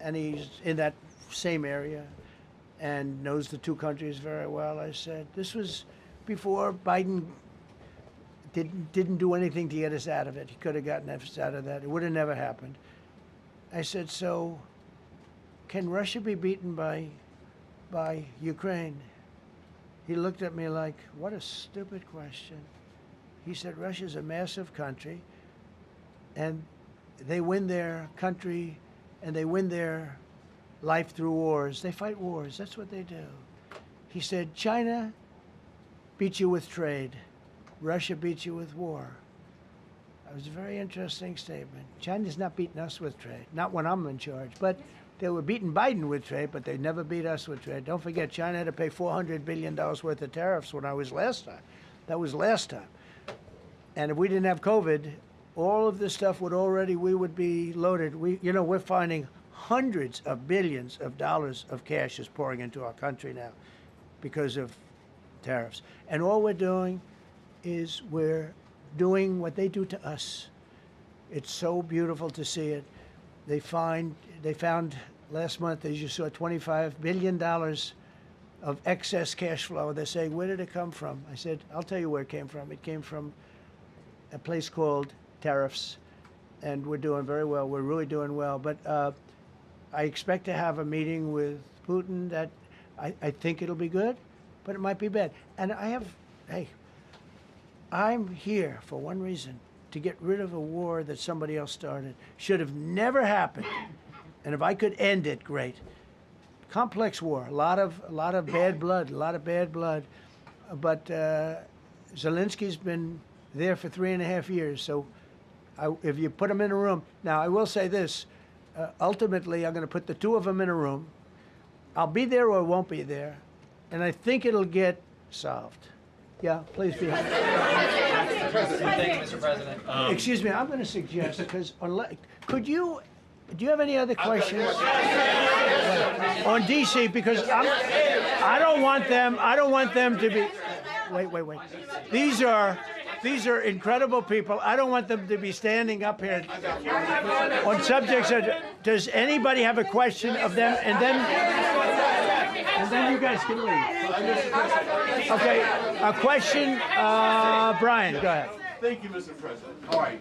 And he's in that same area and knows the two countries very well. I said, this was before Biden didn't do anything to get us out of it. He could have gotten us out of that. It would have never happened. I said, so can Russia be beaten by Ukraine? He looked at me like, what a stupid question. He said, Russia's a massive country, and they win their country and they win their life through wars. They fight wars. That's what they do. He said, China beats you with trade. Russia beats you with war. That was a very interesting statement. China's not beating us with trade, not when I'm in charge. But they were beating Biden with trade, but they never beat us with trade. Don't forget, China had to pay $400 billion worth of tariffs when I was last time. That was last time. And if we didn't have COVID, all of this stuff we would be loaded. We're finding hundreds of billions of dollars of cash is pouring into our country now because of tariffs. And all we're doing is we're doing what they do to us. It's so beautiful to see it. They found last month, as you saw, $25 billion of excess cash flow. They're saying, where did it come from? I said, I'll tell you where it came from. It came from a place called tariffs, and we're doing very well. We're really doing well. But I expect to have a meeting with Putin that I think it'll be good, but it might be bad. And I'm here for one reason, to get rid of a war that somebody else started. Should have never happened. And if I could end it, great. Complex war, a lot of bad blood, But Zelensky's been there for 3.5 years. So if you put him in a room, now I will say this, ultimately I'm going to put the two of them in a room. I'll be there or won't be there. And I think it'll get solved. Yeah, please be. Thank you, Mr. President. Excuse me, I'm going to suggest, because do you have any other questions on DC? Because I don't want them to be. Wait. These are incredible people. I don't want them to be standing up here on subjects. Does anybody have a question of them? And then you guys can leave. Okay, a question, Brian, go ahead. Thank you, Mr. President. All right.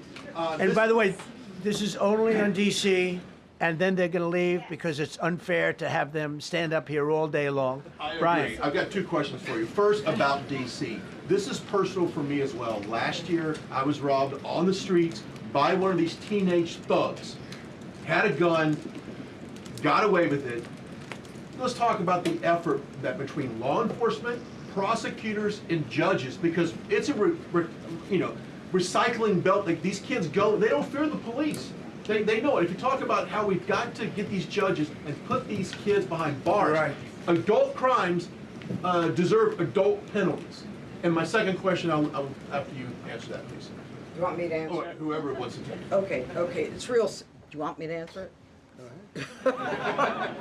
And by the way, this is only on DC, and then they're going to leave because it's unfair to have them stand up here all day long. I Brian. agree. I've got two questions for you. First, about DC. This is personal for me as well. Last year, I was robbed on the streets by one of these teenage thugs. Had a gun, got away with it. Let's talk about the effort that between law enforcement, prosecutors, and judges, because it's a recycling belt. Like, these kids go, they don't fear the police. They know it. If you talk about how we've got to get these judges and put these kids behind bars, right. Adult crimes deserve adult penalties. And my second question, I'll after you answer that, please. You want me to answer? Or whoever wants to take it. Okay. It's real. Do you want me to answer it? Go ahead.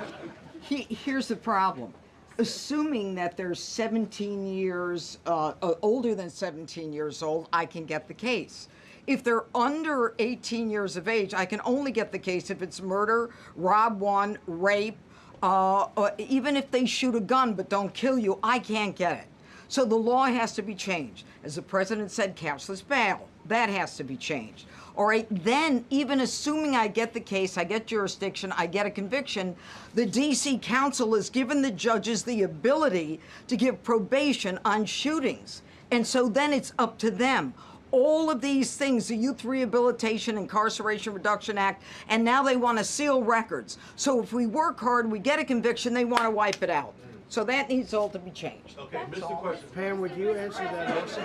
Here's the problem. Assuming that they're 17 years, older than 17 years old, I can get the case. If they're under 18 years of age, I can only get the case if it's murder, rob one, rape, or even if they shoot a gun but don't kill you, I can't get it. So the law has to be changed. As the president said, cashless bail. That has to be changed. All right, then, even assuming I get the case, I get jurisdiction, I get a conviction, the D.C. Council has given the judges the ability to give probation on shootings. And so then it's up to them. All of these things, the Youth Rehabilitation Incarceration Reduction Act, and now they want to seal records. So if we work hard, we get a conviction, they want to wipe it out. So that needs all to be changed. Okay, Mr. Question. Pam, would you answer that also?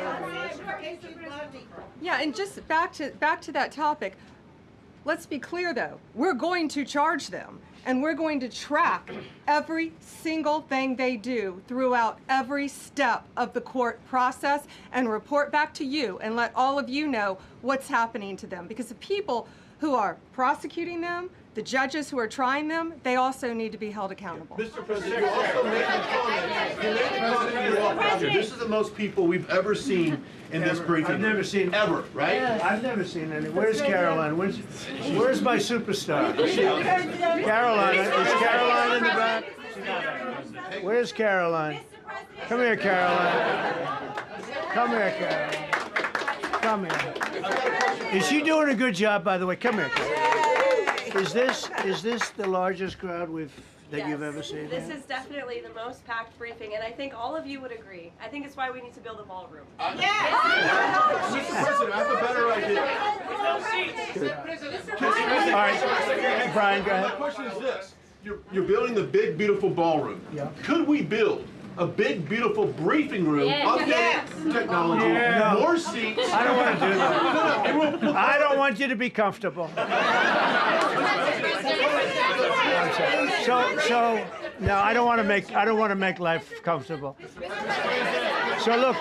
Yeah, and just back to that topic. Let's be clear, though. We're going to charge them, and we're going to track every single thing they do throughout every step of the court process and report back to you and let all of you know what's happening to them. Because the people who are prosecuting them, the judges who are trying them, they also need to be held accountable. Mr. President, you also made the comment. You made the comment you walked out here. This is the most people we've ever seen in this briefing. I've never seen ever, right? Yeah, I've never seen any. Where's Caroline? Where's my superstar? Caroline. Is Caroline in the back? Where's Caroline? Come here, Caroline. Come here, Caroline. Come here. Is she doing a good job, by the way? Come here, Caroline. Is this the largest crowd that you've ever seen? This is definitely the most packed briefing, and I think all of you would agree. I think it's why we need to build a ballroom. Mr. President, I have a better idea. All right, Brian, go ahead. My question is this. You're building the big, beautiful ballroom. Yeah. Could we build a big, beautiful briefing room, updated technology, more seats? I don't want to do that. I don't want you to be comfortable. So no, I don't want to make life comfortable. So look,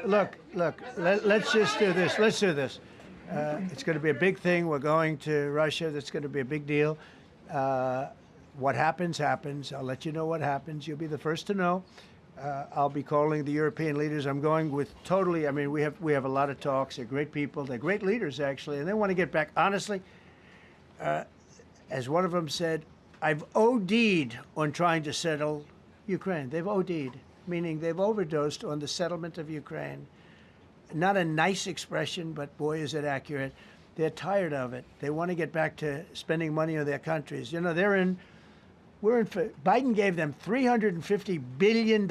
look. Let's just do this. Let's do this. It's going to be a big thing. We're going to Russia. That's going to be a big deal. What happens, happens. I'll let you know what happens. You'll be the first to know. I'll be calling the European leaders. I'm going with totally. I mean, we have a lot of talks. They're great people. They're great leaders, actually, and they want to get back. Honestly, as one of them said, I've OD'd on trying to settle Ukraine. They've OD'd, meaning they've overdosed on the settlement of Ukraine. Not a nice expression, but boy, is it accurate. They're tired of it. They want to get back to spending money on their countries. You know, Biden gave them $350 billion.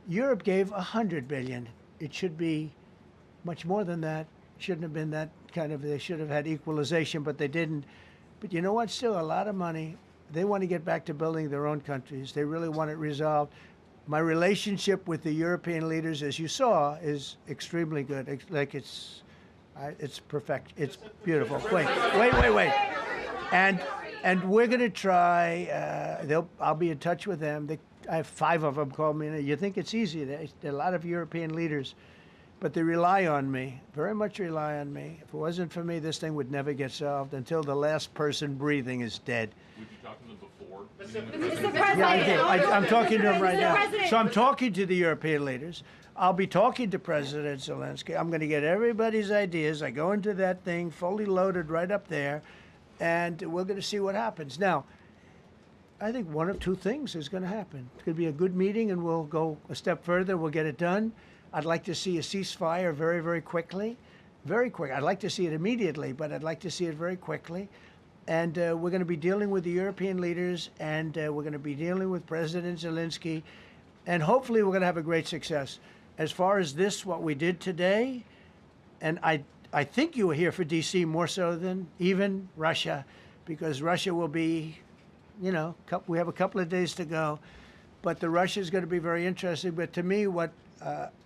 Europe gave $100 billion. It should be much more than that. Shouldn't have been that kind of, they should have had equalization, but they didn't. But you know what? Still a lot of money. They want to get back to building their own countries. They really want it resolved. My relationship with the European leaders, as you saw, is extremely good. It's perfect. It's beautiful. Wait. And we're going to try. I'll be in touch with them. I have 5 of them call me. You think it's easy? There are a lot of European leaders, but they rely on me. Very much rely on me. If it wasn't for me, this thing would never get solved until the last person breathing is dead. Would you talk to them before? Mr. President. Yeah, I did. I'm talking to him right now. President. So I'm talking to the European leaders. I'll be talking to President Zelensky. I'm going to get everybody's ideas. I go into that thing fully loaded right up there, and we're going to see what happens. Now, I think one of 2 things is going to happen. It's going to be a good meeting, and we'll go a step further. We'll get it done. I'd like to see a ceasefire very, very quickly. Very quick. I'd like to see it immediately, but I'd like to see it very quickly. And we're going to be dealing with the European leaders, and we're going to be dealing with President Zelensky, and hopefully we're going to have a great success. As far as this, what we did today, and I think you were here for D.C. more so than even Russia, because Russia will be, you know, we have a couple of days to go, but the Russia is going to be very interesting. But to me, what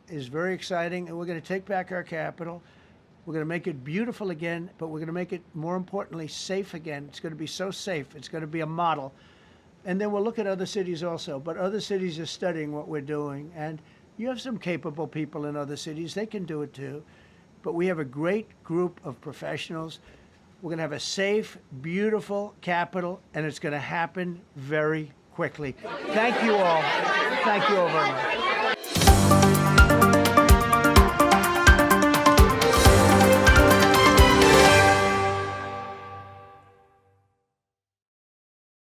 is very exciting, and we're going to take back our capital. We're going to make it beautiful again, but we're going to make it, more importantly, safe again. It's going to be so safe. It's going to be a model. And then we'll look at other cities also. But other cities are studying what we're doing. And you have some capable people in other cities. They can do it too. But we have a great group of professionals. We're going to have a safe, beautiful capital, and it's going to happen very quickly. Thank you all. Thank you all very much.